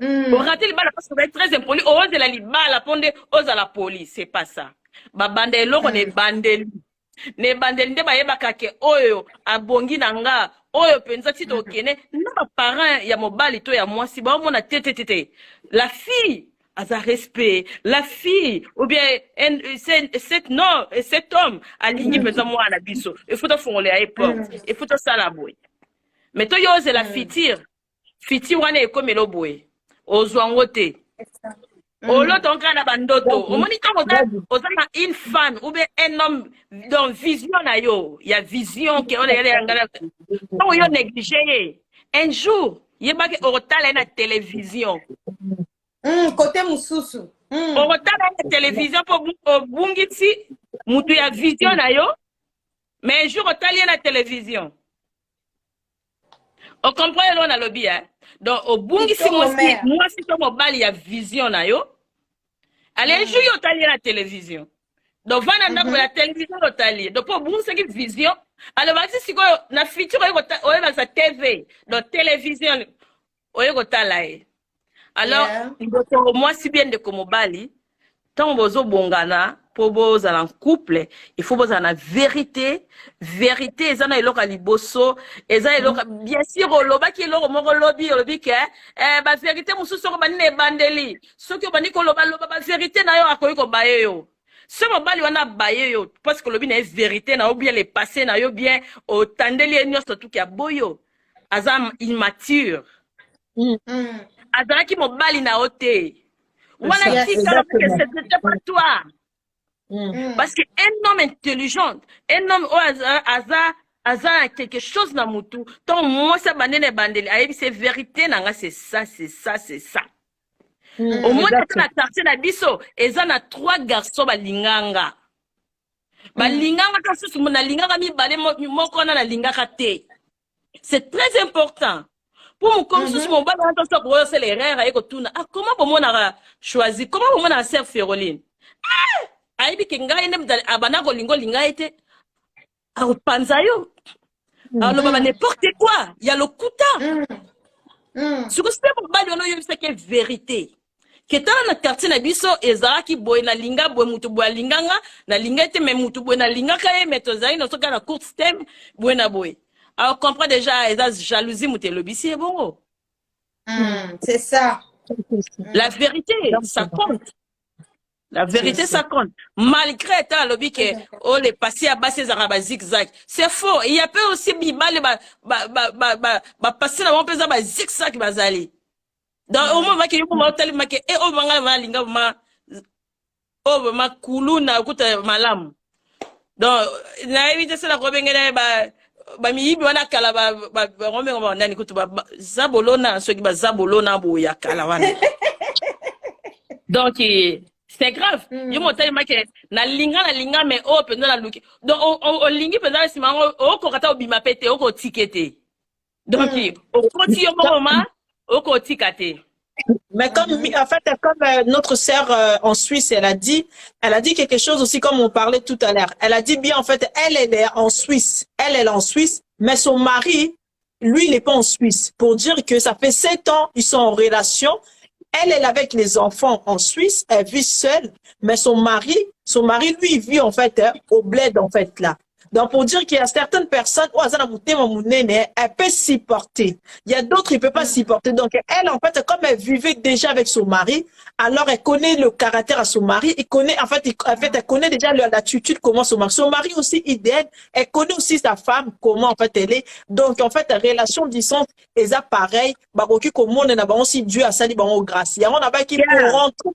rater libala parce que vous êtes très impoli ose la libala ponde ose la police c'est pas ça ba bande eloko ne bandeli nde ba yebaka ke oyo abongi nanga oyo penza ti to kene na ba parents ya mobali to ya mwasi ba mona tete la fille a sa respect la fille ou bien cet homme aligné penza mwana biso il faut to fongola ay porte il faut to sala boy mais to yo ose la fiti wana ekomelo boy ozwango te oloto nkana bandoto omoni tango ozana une femme ou bien un homme dans vision na yo ya vision ke on est ngala tango yo négliger un jour yebaki orotala na télévision côté mususu orotala na télévision pour bungiti mutu ya vision na yo mais un jour otali na télévision on comprend lo na lobby hein. Donc au bungi si moi si to mobali ya vision na yo allez jour yo tali la télévision donc vana ndako la télévision yo tali donc pour bungi c'est vision alors vas-y siko na futur o eba sa TV donc télévision o yeko tala e alors moi si bien de ko mobali tant bozo bongana pour boza en couple il faut boza na vérité ezana eloko liboso eza eloko bien sûr oloba ki eloko moko lobi ke ba vérité mususu ko banine bandeli soki obani ko loba ba vérité na yo akoyi ko baye yo ce mobali wana baye yo parce que lobi na vérité na ou bien le passé na yo bien o tandeli nyonso tout ki aboyo azam immature azaki mobali na ote wana tika que c'était pas toi. Parce qu'un homme intelligent, un homme a quelque chose dans mon tout. Tant moi ça banane bandeli, c'est vérité nanga c'est ça. Au moins na quartier na biso, et ça na 3 garçons balinganga. balinganga kasusu mona lingaka mibale moko na lingaka te. C'est très important. Pour mon comme si mon baba entend ça pour c'est l'erreur et tuna. Ah comment pour moi na choisi comment pour moi na sœur Féroline. Ah aibi kenga ene abana ko linga ete. Ah panzayo. Alors le baba n'importe quoi, il y a le kuta. Ce que c'est pour bali ono yo c'est que vérité. Ketana na quartier na biso ezaki boy na linga boy mutu boy linganga na linga ete me mutu boy na linga ka e metozai no soka na court stem boy na boy. Alors, on comprend déjà, la jalousie, c'est le bissi, bon. C'est ça. La vérité, ça compte. La vérité, ça compte. Malgré ta lobby que, oh, les passés à bas, ces arabes zigzag. C'est faux. Il y a peu aussi, bibal, passer là, on peut avoir zigzag, bazali. Donc, au moment qu'il y a un tel, et au moment linga, oh, ma kuluna, écoute, malam. Donc, na évité ça, la robengene, bamiyibi wana kala ngombe ngombe ndani kutu zabolona soki zabolona boya kala wana. Donc c'est grave. Yo motali make na linga mais o penda na luki. Donc on lingi penda simango o kokata obima pete o ko tikete. Donc o koti yo mama o ko tikate. Mais comme, en fait, comme notre sœur en Suisse, elle a dit quelque chose aussi, comme on parlait tout à l'heure. Elle a dit bien, en fait, elle est en Suisse. Elle est en Suisse, mais son mari, lui, il n'est pas en Suisse. Pour dire que ça fait 7 ans, ils sont en relation. Elle est avec les enfants en Suisse, elle vit seule, mais son mari, lui, il vit, en fait, au bled, en fait, là. Donc, pour dire qu'il y a certaines personnes, elle peut supporter. Il y a d'autres, ils ne peuvent pas supporter. Donc, elle, en fait, comme elle vivait déjà avec son mari, alors elle connaît le caractère à son mari. Elle connaît déjà l'attitude, comment son mari. Son mari aussi, idéal. Elle connaît aussi sa femme, comment, en fait, elle est. Donc, en fait, la relation distance, est pareil. Comme on a aussi Dieu à sali, grâce. Il y a un qui pour rentrer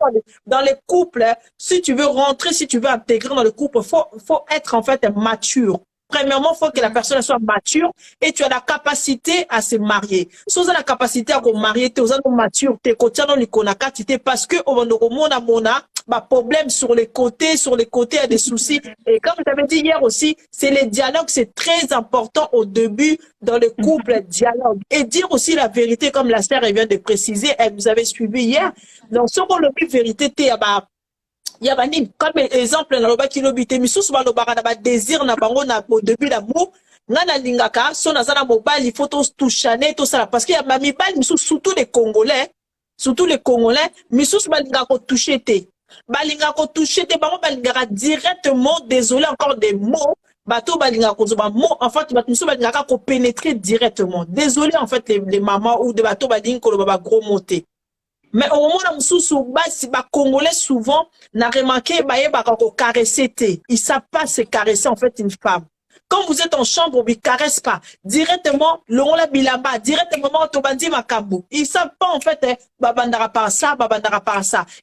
dans les couples, si tu veux rentrer, si tu veux intégrer dans le couple, faut être, en fait, mature. Premièrement, il faut que la personne soit mature et tu as la capacité à se marier. Si tu as la capacité à te marier, tu es mature, tu es parce que problème sur les côtés, il y a des soucis. Et comme je t'avais dit hier aussi, c'est les dialogues, c'est très important au début dans le couple, dialogue. Et dire aussi la vérité, comme la sœur vient de préciser, elle nous avait suivi hier. Donc, si on le dit vérité, il y a comme exemple dans le bas qui l'obité mais sous le désir na bango na au début l'amour ngana lingaka son azana mobile il faut tout chaner tout ça parce qu'il y a mami bal surtout les Congolais mais sous balinga ko toucher te bango balinga directement désolé encore des mots bato balinga ko zoba mot en fait bato sous balinga ko pénétrer directement désolé en fait les mamans ou des bato balinga ko ba gros moté. Mais au moment où les Congolais souvent n'a remarqué caresser. Ils ne savent pas se caresser en fait une femme. Quand vous êtes en chambre, vous ne caressez pas. Directement, l'onla bilamba, directement, tobandi makambu. Ils ne savent pas en fait, babandara par ça.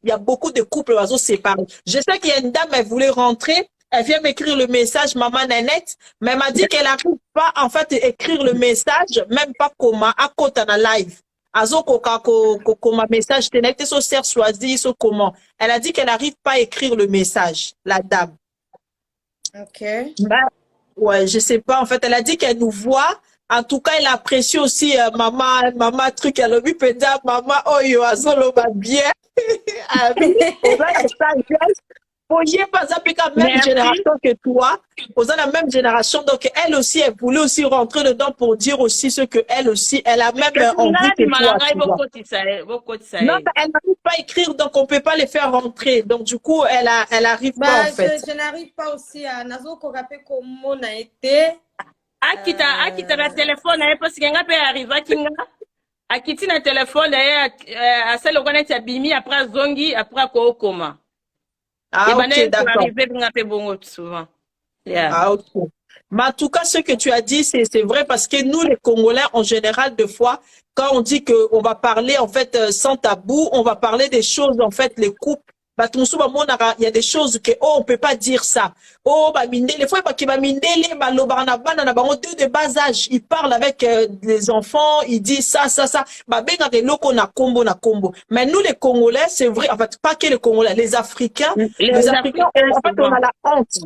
Il y a beaucoup de couples oiseaux séparés. Je sais qu'il y a une dame, elle voulait rentrer. Elle vient m'écrire le message, maman Nanette, mais elle m'a dit qu'elle n'arrive pas en fait à écrire le message, même pas comment, à côté dans la live. Comme message, comment. Elle a dit qu'elle n'arrive pas à écrire le message, la dame. Ok. Ben, ouais, je sais pas. En fait, elle a dit qu'elle nous voit. En tout cas, elle apprécie aussi maman truc. Elle a vu peut-être maman, oh yo, azolo va bien. Voyez pas ça la même génération que toi, aux la même génération, donc elle aussi, elle voulait aussi rentrer dedans pour dire aussi ce que elle aussi, elle a même envie que toi. Non, elle n'arrive pas à écrire, donc on peut pas les faire rentrer. Donc du coup, elle arrive pas en fait. Je n'arrive pas aussi à Nazo Korape comme on a été. Akita na téléphone, parce qu'il y a un peu arrivé à quitter na téléphone, à celle où on est abimi après zongi, après koma. Ah, ok, d'accord. Souvent. Yeah. Ah, ok. Mais en tout cas, ce que tu as dit, c'est vrai parce que nous, les Congolais, en général, des fois, quand on dit qu'on va parler, en fait, sans tabou, on va parler des choses, en fait, les couples. Il y a des choses que, oh, on peut pas dire ça. Oh, les fois, de bas âge, ils parlent avec les enfants, ils disent ça. Mais nous, les Congolais, c'est vrai, en fait, pas que les Congolais, les Africains, en fait, on a la honte.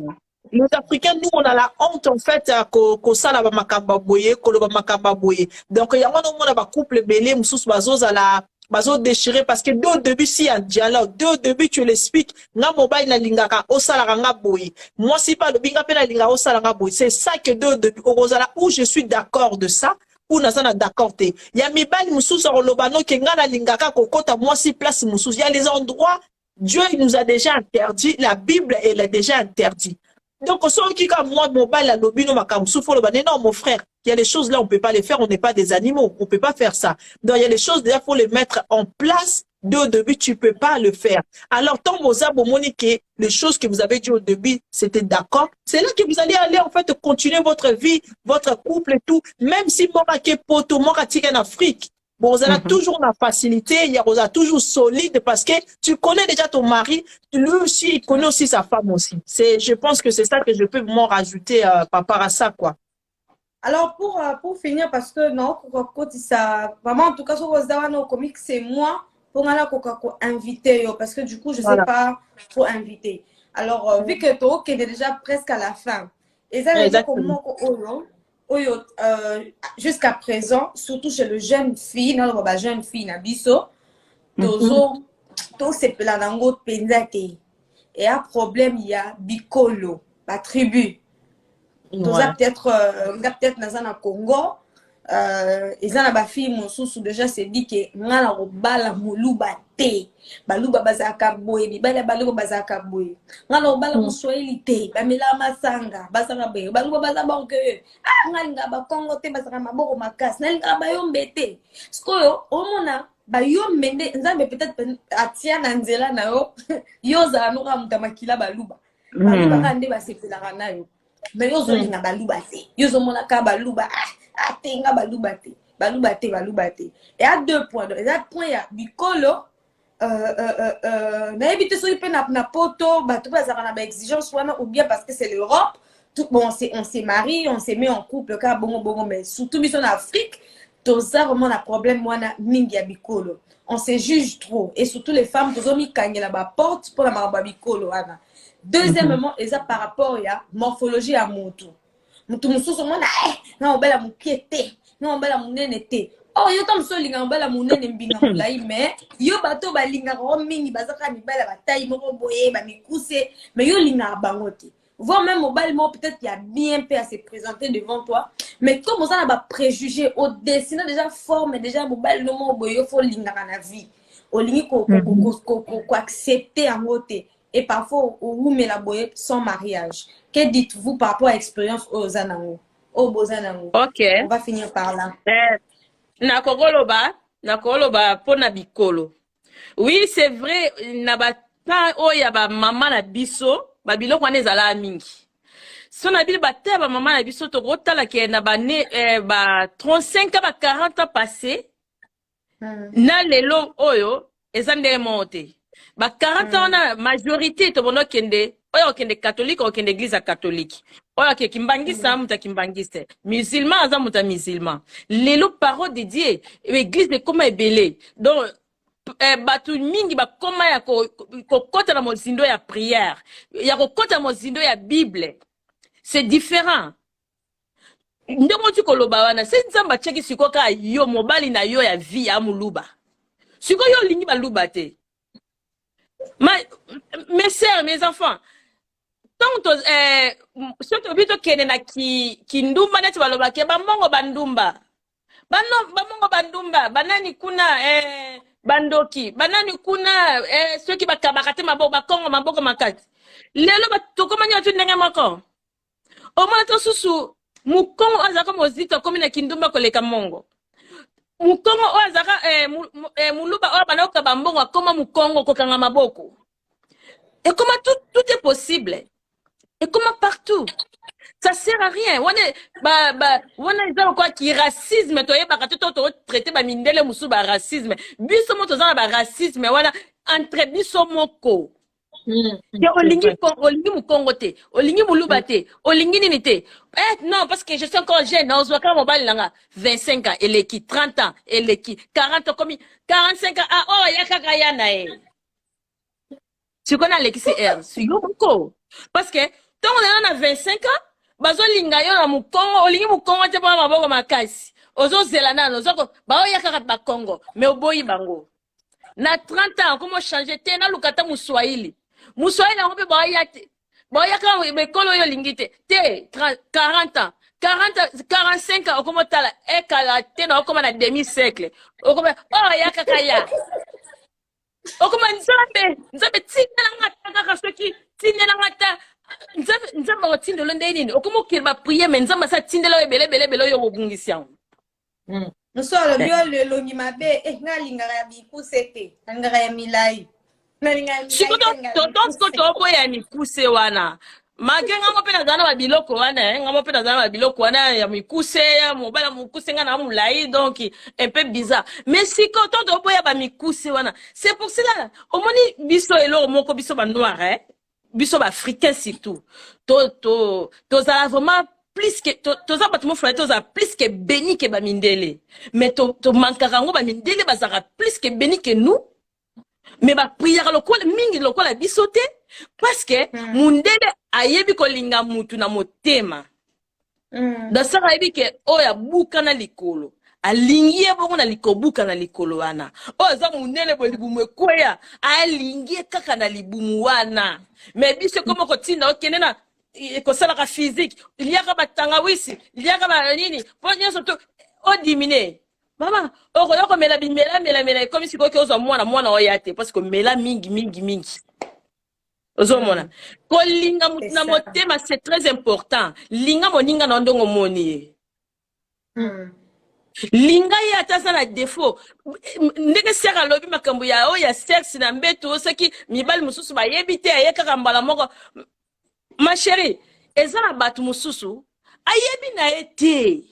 Les Africains, nous, on a la honte, en fait, que ça, la makamba boye, que le makamba boye. Donc, il y a un couple belé, moussous, bazos, à la, bazo déchiré, parce que dès au début, si un dialogue, dès au début, tu l'expliques, nga mobile na lingaka, osa la ranga boye. Moi, si pas le binga pe na linga, osa la ranga boye. C'est ça que dès au début, au Rosala, où je suis d'accord de ça, ou nazana d'accord te. Il y a mibali moussous, sur l'obano, que nga na lingaka, kokota, moi, si place moussous. Il y a les endroits, Dieu, il nous a déjà interdit, la Bible, elle a déjà interdit. Donc, on qui comme moi, mobile, la lobby, non, mon frère, il y a des choses là, on peut pas les faire, on n'est pas des animaux, on peut pas faire ça. Donc, il y a des choses, déjà, faut les mettre en place. Au début, tu peux pas le faire. Alors, tant Monique, les choses que vous avez dit au début, c'était d'accord. C'est là que vous allez aller, en fait, continuer votre vie, votre couple et tout. Même si Morake Poto, Morake en Afrique, bon, vous avez toujours la facilité, il y a toujours solide parce que tu connais déjà ton mari, lui aussi, il connaît aussi sa femme aussi. Je pense que c'est ça que je peux vraiment rajouter par rapport à ça, quoi. Alors, pour finir, parce que non, ça, vraiment, en tout cas, sur Rosdawa, comique, c'est moi, pour m'aller inviter, parce que du coup, je ne sais pas, pour inviter. Alors, vu que toi, qui est déjà presque à la fin, et ça veut dire que moi, jusqu'à présent, surtout chez le jeune fille, non, la jeune fille, Nabiso, tout c'est la langue pendate. Et un problème, il y a Bikolo, la tribu. Peut-être dans le Congo, ils ont ma fille, mon sous déjà s'est dit que ngala robala muluba te, baluba bazaka boy, baluba bazaka boy. Ngala robala muswahili te, bamela masanga, bazaka boy, baluba bazaba que ngalinga ba Congo te bazaka maboko makasi, ngalinga ba yombete. Skoyo omona ba yombende nzambe peut-être atia na nzela na yo, yoza anoka mutamakila baluba. Baluba kande ba sepela na yo. Mais yo zolinga baluba te, yo zomonaka baluba atenga baluba te. Et à 2 points, donc à point ya bikolo na éviter so ipe na poto bato bazaka na ba exigence wana ou bien parce que c'est l'Europe, tout bon on s'est marié, on s'est mis en couple car bongo mais surtout mission en Afrique, tout ça vraiment la problème wana mingi ya bikolo. On se juge trop et surtout les femmes tozomi kangela ba porte pour la maraba bikolo wana. Deuxièmement, ça par rapport à la morphologie à Moutou. Moutou Moussou, non, on va la moukiete, non, on va la mounenete. Oh, yo tam so linga on va la mounene mbinga moulai, mais yo bato ba linga romingi, bazaka mi bala bataille, moko boye, ba mi kouse, mais yo linga bangote. Voir même au bal, peut-être qu'il y a bien fait à se présenter devant toi, mais comme ça, on a préjugé, au dessiner déjà forme, déjà au bal, non, boye, faut linga dans la vie. Au lingi ko accepter en côté. Et parfois, on met la boye sans mariage. Que dites-vous par rapport à l'expérience aux Zanango, au Bozanango? Ok. On va finir par là. Nakoloba pona bikolo. Oui, c'est vrai, nabata oya ba maman na biso, ba biloko wana ezala mingi. So na bili bata ba maman na biso to rotala ke na ba ne ba 35 ans ba 40 ans passé. Na lelo oyo ezandele monte. Ba 40 ans na majorité to bono kende oyo kende catholique o kende église catholique oyo ke kimbangisa muta kimbangise musulman aza muta musulman lelo parole de Dieu église de koma ebele donc batu mingi ba koma ya ko kota na mozindo ya prière ya ko kota mozindo ya bible c'est différent ndongo tu koloba wana se nzamba cheki sikoka yo mobali na yo ya vie ya muluba siko yo lingi baluba te. Mes sœurs, mes enfants, tant surtout bito kene na kindumba neti baloba ke bamongo bandumba. Bamongo bandumba, banani kuna bandoki, banani kuna ceux qui bakabakate maboko bakongo maboko makati. Lelo batokoma nyatu ndenge moko. O mwana to susu mukongo azaka mozito komi na kindumba koleka mongo. Mukongo o azaka muluba o banoka bambongo akoma mukongo kokanga maboko. Et comment tout est possible? Et comment partout? Ça sert à rien. On a quoi qui racisme toi to traiter ba mindele musu ba racisme. Biso moto za ba racisme wala entre biso moko. Ya olingi mukongo te, olingi muluba te, olingi nini te. Non, parce que je suis encore jeune, on se voit quand mobile langa 25 ans, eleki 30 ans, eleki 40 ans, comme 45 ans, oh, yaka yana Tu connais l'XR, parce que Tant on est à 25 ans, bazo linga yo na mukongo, olingi mukongo te pa maboko makasi. Ozo zelana, ozoko, ba oya kaka ba Congo, mais oboyi bango. Na 30 ans, comment changer te na lukata muswahili. Muswahili on peut ba oya te. Ba oya kaka mekolo yo lingite. Te 40 ans. 45 ans, comment tala, ekala te na okoma na demi-siècle. Okoma, oh ya kaka ya. Okoma nzambe tina ngata kaka soki tina ngata nzambe otinda londe nini okoma okeba prier mais nzambe sa tindela ebele yo bobungisi yango. Nsolo bio lelongi mabe nga lingaka ya bikuse te lingaka ya milai sikoto tonto oboya mikuse wana make ngango mpe nazala na babiloko wana ngango mpe nazala na babiloko wana ya mikuse ya mobala mokuse nga na molai donc un peu bizarre mais sikoto tonto oboya bamikuse wana c'est pour cela omoni biso eloko moko biso banoir biso baafricain surtout tozala vraiment plus que toza bato mofula toza plus que béni que bamindele mais tomankaka yango bamindele bazalaka plus que béni que nous mais bapriere lokola mingi lokola biso te parce que mundele ayebi kolinga mutu na motema dasaka ayebi ke oyo abuka na likolo alingi ye bongo na likobuka na likolo wana oyo aza mundele bo libumu ekweya alingi ye kaka na libumu wana mais biso komo kotinda okende na kosalaka physique liaka batangawisi liaka banini po nyonso to odimine mama okoyoko mela bimela comme si koki ozwa mwana oya te parce que mela mingi ozomona kolinga mutu na motema c'est très important linga moninga na ndongo moni linga ye ataza na défaut ndenge sera alobi makambo ya oya sexe na mbeto soki mibali mosusu bayebi te aye kaka mbala moko ma chérie eza na bato mosusu ayebi na ye te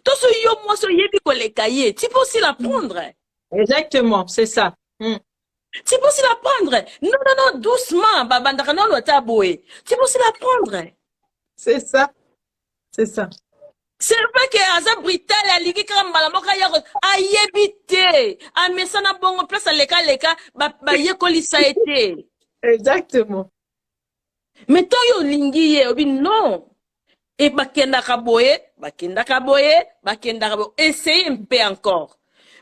tout ce yo moi so yebi koleka ye tu peux aussi la prendre Exactement, c'est ça. tu peux aussi la prendre non doucement babandaka na lota boye tu peux aussi la prendre C'est ça. c'est vrai que aza brutal aliki kaka mbala moko ya ayebi te amesana bongo place aleka bayekolisa ye te Exactement. mais to yo lingi ye obi non et bakendaka boye essayer un peu encore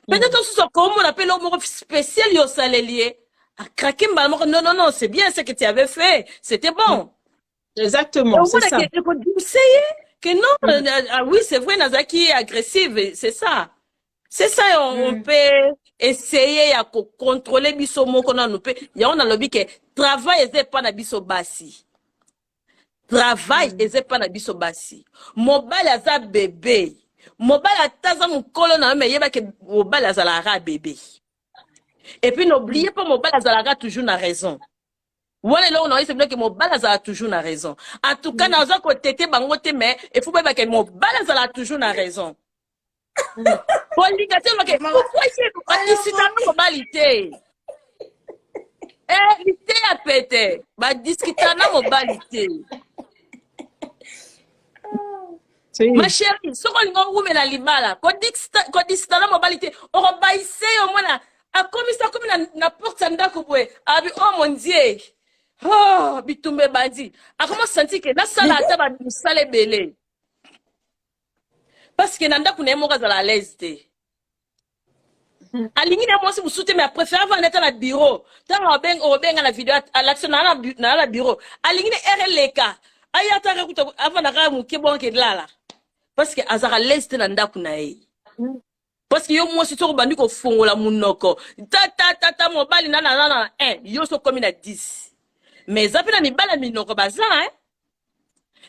peut-être ce soit comme on appelle l'homme spécial yo salelier a craqué mbala non c'est bien ce que tu avais fait c'était bon Exactement, c'est ça. que non oui c'est vrai nazaki est agressive c'est ça on peut essayer à contrôler biso moko na nous peut ya on a lobi que travail eze pas na biso basi travail eze pas na biso basi mobali aza bébé mobali ataza mukolo na me yeba que mobali azalaka bébé et puis n'oubliez pas mobali azalaka toujours na raison voilà là on a c'est bien que mobali azalaka toujours na raison en tout cas na za ko tete bango te mais il faut pas que mobali azalaka toujours na raison poligateur que pourquoi c'est discuter mobali te lité a pété ba discuter na mobali te ma chérie ce qu'on va vous mettre la libala quand discuter na mobali te on va baisser au moins a comme ça comme na porte ndako boye abi oh mon dieu oh bitumbe bandi a comment sentir que na sala ata ba musale belé parce que nanda kuna mo kazala à l'aise te alingi na moi si vous soutenez mais préfère avant d'être na bureau tant on benga la vidéo à l'action na la bureau alingi na RLK ayata ka kuta avant na ka muke bon ke lala parce que azara à l'aise te nanda kuna e parce que yo moi si to bandi ko fongola munoko ta mobali na yo so comme na 10 mais zapina mibala minoko baza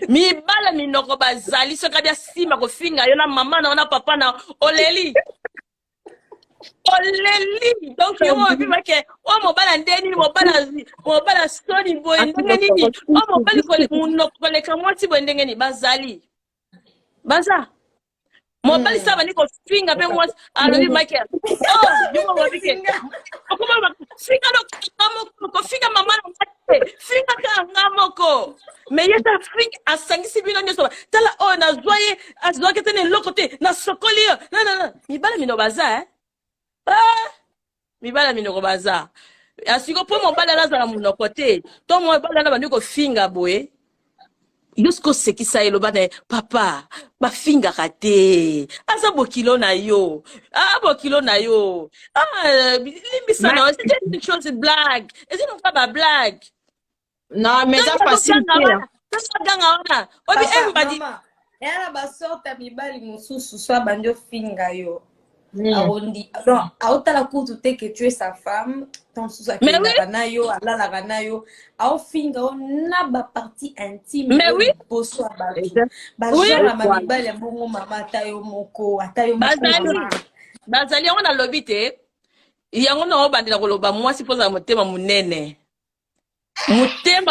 mibala minoko bazali soka bia sima ko finga yo na mama na papa na oleli donc yo mo bima ke o mobala ndeni mobala story boy ndenge nini o mobali ko munoko koleka mwati boy ndenge ni bazali baza mobali saba ni ko finga pe mwati alobi make yo mo bike okuma finga no ko finga mama na finga ka ngamoko mais yeta finga asangisi bino nyoso tala na zoye azwaka tene lokote na sokoli non mibala mino baza mibala minoko baza asiko po mobala nazala munoko te to mobala na bandi ko finga boye Yosko sekisa eloba na papa bafingaka te aza bokilo na yo bokilo na yo limbisa na c'était une chose blague ezi non pas blague non mais ça facile ganga obi embadi yana basorta mibali mosusu so bandi ofinga yo aondi donc aotala kutu te que tu es sa femme ton susu akendaka na yo alalaka na yo aofinga o na bapartie intime mais oui boso ya bato bagenre ya mibali ya bongo mama ata yo moko bazali yango nalobi te yango na obandela koloba mwasi mpoza motema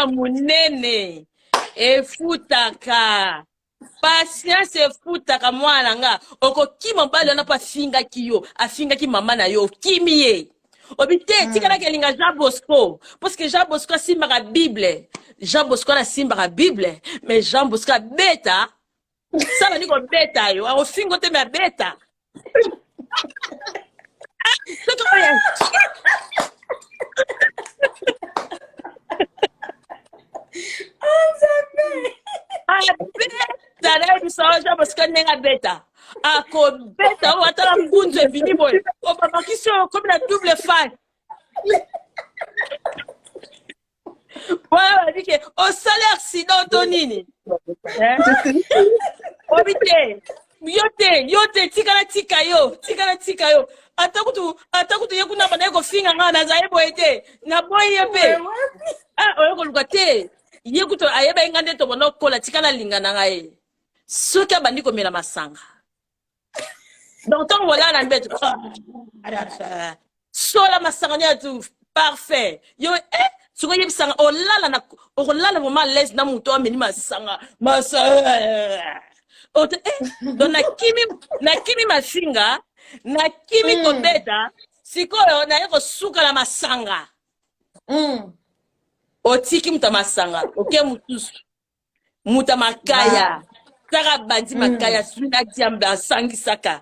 monene efutaka patience efutaka mwana nga okokima mobali wana po afingaki mama na yo okimi ye obi te tikalaki elinga Jean Bosco parce que Jean Bosco asimbaka bible Jean Bosco asimbaka bible mais Jean Bosco abeta sala ni kobeta yo akofinga te me abeta Jean Bosco nenga beta akobeta o atala mbunzu ebini boye obabakisi oyo komi na double fan badike osali accident to nini obi te yo te tika yo ata kutu ye kuna bana ye kofinga nga naza ye boye te naboyi ye mpe oye koluka te ye kutu ayeba ye nga nde tobona okola tika na linga na nga ye soki abandi komela masanga donc ntango olala mbeto sola masanga ni atu parfait yo soko yebisanga okolala vraiment lese na moto ameni masanga donc nakimi mafinga nakimi kobeta sikoyo naye kosuka na masanga otiki muta masanga oke mutusu muta makaya taka bandi makaya suna diamba sangisaka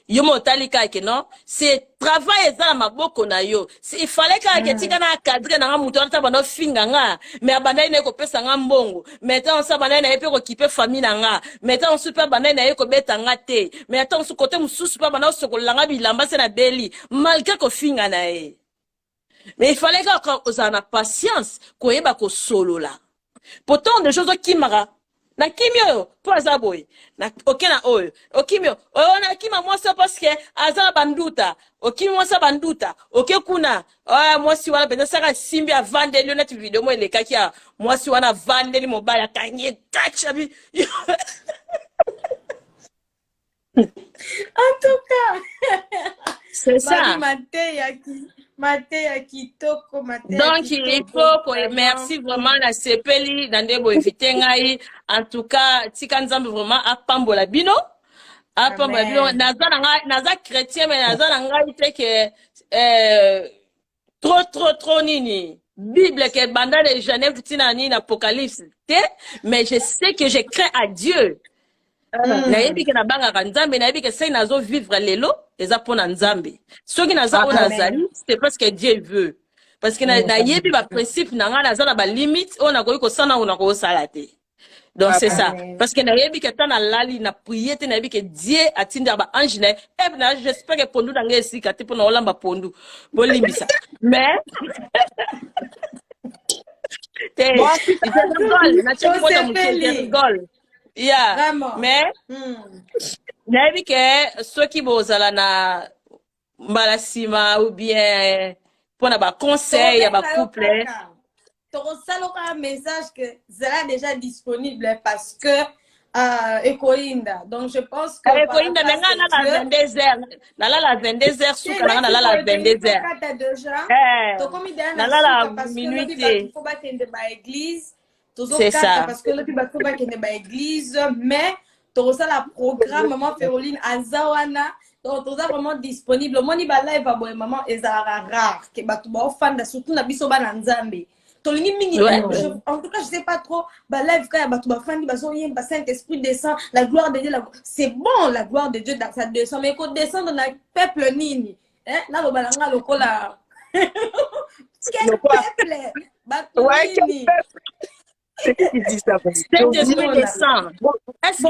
yo motali kake non c'est travail eza na maboko na yo il fallait que tika na cadre na mutu ata bana finga nga mais abandai na ko pesa nga mbongo mais tant ça bana na epe ko kipe famille na nga mais tant super bana na ko beta nga te mais tant su côté mususu pa bana so ko langa bilamba se na beli malgré ko finga na e mais il fallait que ozana patience ko yeba ko solola pourtant des choses qui mara na kimio po azaboy na okena oyo okimio na kima mwasa parce que azala banduta okimi mwasa banduta okekuna mwasi wana penda saka simbi avande lio net video mo elekaki ya mwasi wana vande li mobile akanye kacha bi en tout cas c'est ça donc il faut merci vraiment la sepeli nande bo inviter ngai en tout cas tika nzambe vraiment apambola bino naza chrétien mais naza ngai te que trop nini Bible que banda de Genève tina ni Apocalypse te mais je sais que je crains à Dieu nayebi ke na banga ka nzambe nayebi ke sai nazo vivre lelo eza pona nzambe soki naza ona zali c'est parce que Dieu veut parce que nayebi ba principe na nga naza na ba limite ona ko sana ona ko sala te donc c'est ça parce que nayebi ke tana lali na prier te nayebi ke Dieu atinda ba ange na na j'espère que pondu na ngesi ka te pona olamba pondu bolimbisa mais te rigole yeah vraiment. Mais nayebi ke soki bozala na mbalasima ou bien pona ba conseil ya ba couple tokosaloka un message que sera déjà disponible parce que Ekoinda donc je pense que Ekoinda menga na la 22h na la 22h suka na la 22h to komi na la minuit il faut pas kende ba église c'est ça parce que le plus bato ba kende ba église mais to ça la programme maman Féroline azawana donc tout ça vraiment disponible moni ba live ba boy maman ezara rare que bato ba ofanda surtout na biso ba na nzambe tolingi mingi en tout cas je sais pas trop ba live ka bato ba fandi ba so yemba Saint-Esprit descend la gloire de Dieu c'est bon la gloire de Dieu ça descend mais quand descend dans le peuple nini na lo balanga lokola quel peuple bato nini C'est qui dit ça? Saint-Esprit descend. Est-ce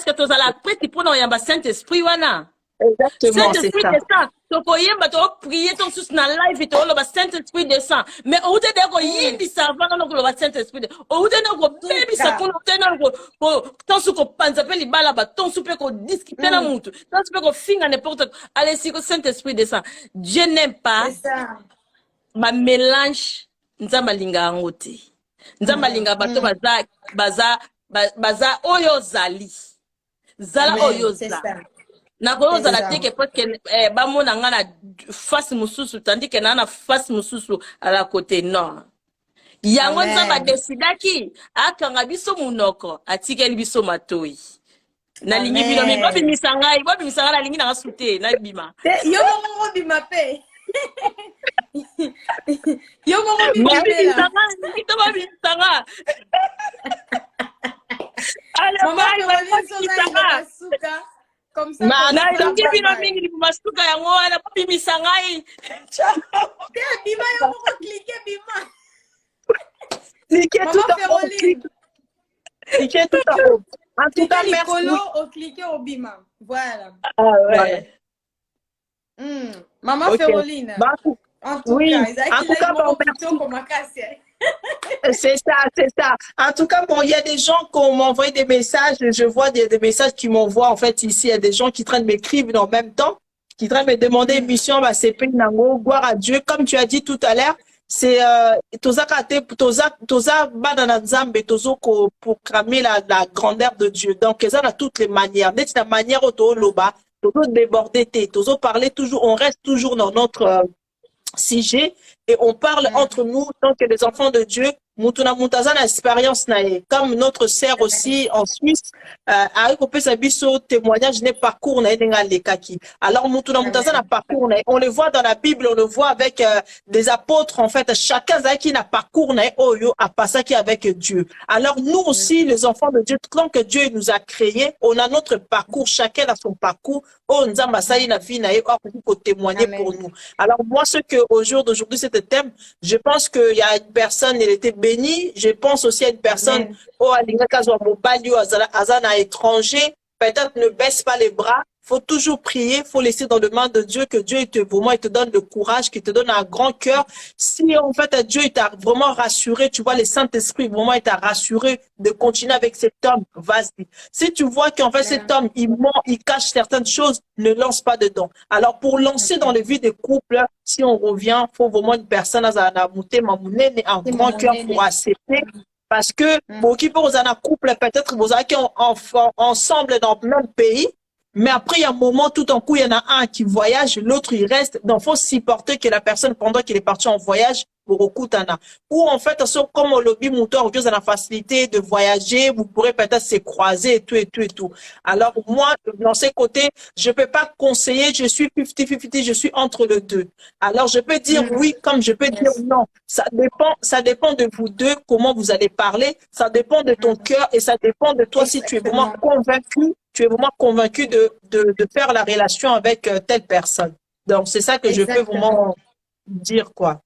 que tu as la prête pour nous y avoir Saint-Esprit wana? Exactement, c'est Saint-Esprit ça. descend. Tu peux prier ton sous dans live et tu le Saint-Esprit descend. Mais au lieu de yindi savant non le Saint-Esprit. Au lieu de baby ça qu'on ton sous qu'on pense appelle libala ba ton sous peut qu'on discuter na mutu. Ton sous peut qu'on finga n'importe. Allez si que Saint-Esprit descend. Dieu n'aime pas ma mélange nzamba linga ngote. Nzamba linga bato baza oyo zali. Zala oyo za. Na koyo zala teke parce que bamona nga na face mususu tandis que na face mususu à la côté nord. Yango nzamba desidaki akanga biso munoko atikeli biso matoi. Na lingi bino mi bobi misanga na lingi na sute na bima. Yo mo bima pe. Yo mo bima pe. Misanga. Allez, comme ça. Na lingi bino mingi ni masuka yango wana bobi misanga yi. Te bima yo mo cliquer bima. Cliquez tout en haut. Cliquez tout en haut. En tout cas, merci. Au cliquer au bima. Voilà. Ah ouais. Maman Féroline. En tout cas, bon, merci. C'est ça. En tout cas, bon, il y a des gens qui m'envoient des messages. Je vois des messages qui m'envoient, en fait, ici. Il y a des gens qui traînent m'écrire en même temps, qui traînent me demander émission, bah, c'est Pénango, gloire à Dieu. Comme tu as dit tout à l'heure, c'est toza banana nzambe tozo pour proclamer la grandeur de Dieu. Donc ça a toutes les manières. Dès la manière auto loba, tozo déborder tozo parler toujours, on reste toujours dans notre sujet et on parle entre nous tant que les enfants de Dieu. Mutuna Muntazana expérience nae. Comme notre sœur aussi en Suisse, a recoupé sa biso témoignage n'est parcours nae denga lekaki. Alors Mutuna Muntazana parcours nae. On le voit dans la Bible, on le voit avec des apôtres en fait. Chacun qui n'a parcours nae oyo a passé qui avec Dieu. Alors nous aussi les enfants de Dieu, tant que Dieu nous a créés, on a notre parcours. Chacun a son parcours. Oh nzamba sayi na fi nae pour témoigner pour nous. Alors moi ce que au jour d'aujourd'hui c'était thème, je pense qu'il y a une personne, elle était bénie. Je pense aussi à une personne, oh, à étranger, peut-être ne baisse pas les bras. Faut toujours prier, faut laisser dans les mains de Dieu que Dieu vraiment il te donne le courage, qu'il te donne un grand cœur. Si en fait Dieu il t'a vraiment rassuré, tu vois le Saint-Esprit vraiment il t'a rassuré de continuer avec cet homme, vas-y. Si tu vois qu'en fait cet homme il ment, il cache certaines choses, ne lance pas dedans. Alors pour lancer dans les vies des couples, si on revient, faut vraiment une personne à un grand cœur pour accepter. Parce que pour qui pour un couple peut-être vous avez ensemble dans le même pays. Mais après, il y a un moment, tout en coup, il y en a un qui voyage, l'autre, il reste. Donc, il faut supporter que la personne, pendant qu'il est parti en voyage, pour Okutana. Ou en fait, comme au lobby moteur, vous avez la facilité de voyager, vous pourrez peut-être se croiser et tout, et tout, et tout. Alors, moi, dans ces côtés, je peux pas conseiller, je suis 50-50, je suis entre les deux. Alors, je peux dire oui, comme je peux dire non. Ça dépend de vous deux, comment vous allez parler. Ça dépend de ton cœur et ça dépend de toi si tu es vraiment convaincu de faire la relation avec telle personne. Donc, c'est ça que je peux vraiment dire, quoi.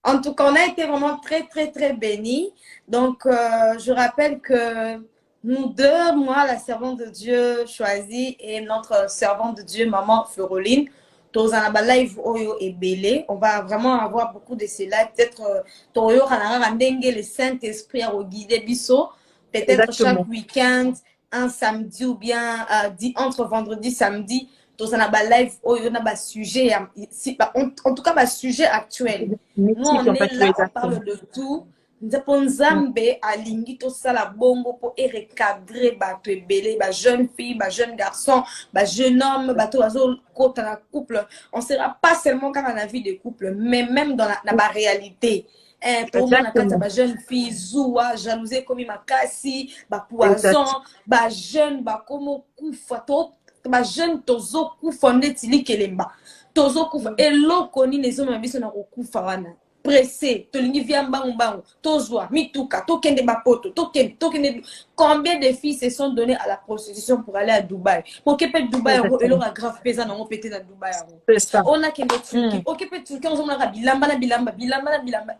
En tout cas, on a été vraiment très, très, très bénis. Donc, je rappelle que nous deux, moi, la servante de Dieu choisie et notre servante de Dieu, maman Féroline, live Oyo et Bélé. On va vraiment avoir beaucoup de ces lives. Peut-être Toyo le Saint-Esprit à guider Bisso. Peut-être chaque week-end, un samedi ou bien entre vendredi samedi. Dans un live, il y a un sujet, en tout cas, un sujet actuel. Nous, on est là, on parle de tout. Nous avons Zambé à l'ingito sala bongo pour recadrer les jeunes filles, les jeunes garçons, les jeunes hommes, les couple. On ne sera pas seulement dans la vie des couples, mais même dans la réalité. Pour moi, les jeunes filles, zoua, jalousie comme makasi, poison, les jeunes, comme koufato. Ba jeune tozo kufa ndetili kelemba tozo kufa eloko ni les hommes biso na kufa wana pressé, tolingi via mbangu, tozwa, mituka, tokende bapoto, tokende. Combien de filles se sont données à la prostitution pour aller à Dubaï? On peut Dubaï, on a grave pesant, on peut être à Dubaï. On a qu'une Turquie, on peut Turquie, on a bilamba,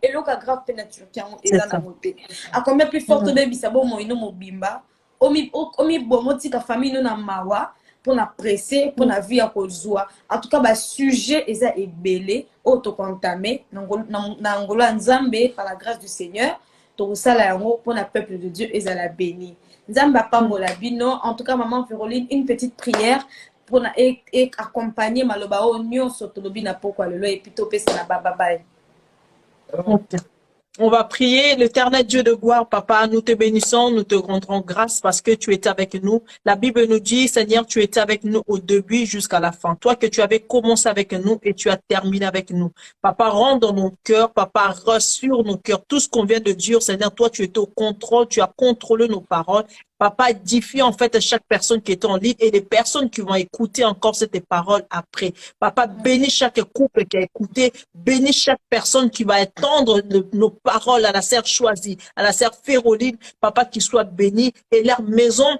et l'on a grave peine à Turquie, on est en moté. À combien plus forte de bisabo, mon ino bimba, omi bomoti ka famille non mawa. Pour la presser, pour la vie à Kozua. En tout cas, le sujet est belé, autocontamé, n'angola nzambe par la grâce du Seigneur. Tout ça là, pour le peuple de Dieu, est la béni. Nzamba pambola bino. En tout cas, maman Féroline, une petite prière pour accompagner malobao nyon sotolobi na pokwa lelo et puis topé c'est la baba. On va prier. L'Éternel Dieu de gloire, Papa, nous te bénissons, nous te rendrons grâce parce que tu étais avec nous. La Bible nous dit, Seigneur, tu étais avec nous au début jusqu'à la fin. Toi que tu avais commencé avec nous et tu as terminé avec nous. Papa, rentre dans nos cœurs, Papa, rassure nos cœurs. Tout ce qu'on vient de dire, Seigneur, toi, tu étais au contrôle, tu as contrôlé nos paroles. Papa, édifie en fait chaque personne qui est en ligne et les personnes qui vont écouter encore cette parole après. Papa, bénis chaque couple qui a écouté, bénis chaque personne qui va entendre nos paroles à la sœur choisie, à la sœur Féroline. Papa, qu'il soit béni et leur maison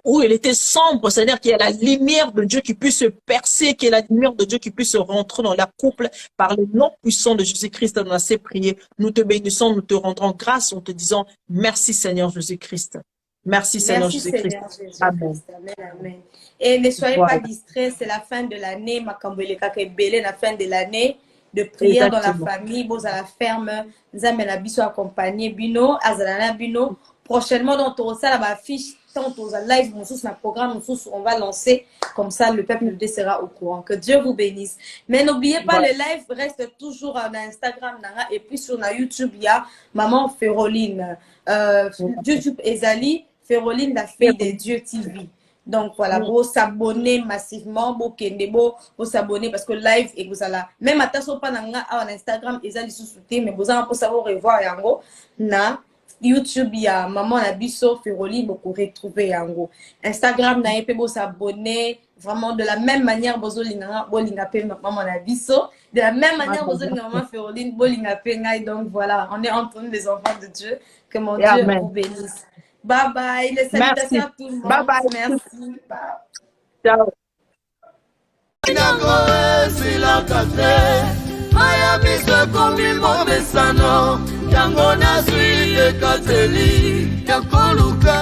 où elle était sombre, c'est-à-dire qu'il y a la lumière de Dieu qui puisse se percer, qu'il y a la lumière de Dieu qui puisse rentrer dans la couple par le nom puissant de Jésus-Christ. On a assez prié. Nous te bénissons, nous te rendrons grâce en te disant merci Seigneur Jésus-Christ. Merci Seigneur Jésus-Christ. Amen. Amen. Et ne soyez pas distraits, c'est la fin de l'année. Makambeleka Kebele, la fin de l'année de prière dans la famille. Vous à la ferme, Nzambe na biso accompagné bino, azalana bino. Prochainement dans ton salle, la fiche, tant aux live, mon sous, ma programme, mon sous, on va lancer. Comme ça, le peuple de sera au courant. Que Dieu vous bénisse. Mais n'oubliez pas, le live reste toujours sur Instagram et puis sur YouTube, il y a Maman Féroline. YouTube Ezali. Féroline, la fille de Dieu TV. Donc voilà, vous s'abonner massivement, vous s'abonner parce que live et vous allez même à pas en Instagram, ils allent sous-souter, mais vous allez pour savoir revoir yango na YouTube il y a maman la biso Féroline beaucoup retrouver yango. Instagram na épé vous s'abonner vraiment de la même manière bozolinga pe maman la biso de la même manière bozolinga maman Féroline bolinga pe ngai. Donc voilà, on est entre nous les enfants de Dieu, que mon Dieu vous bénisse. Bye bye. Les salutations à tout le monde. Bye bye. Merci. Ciao. Maya miso komi momesano yango nazwi ekateli yakoluka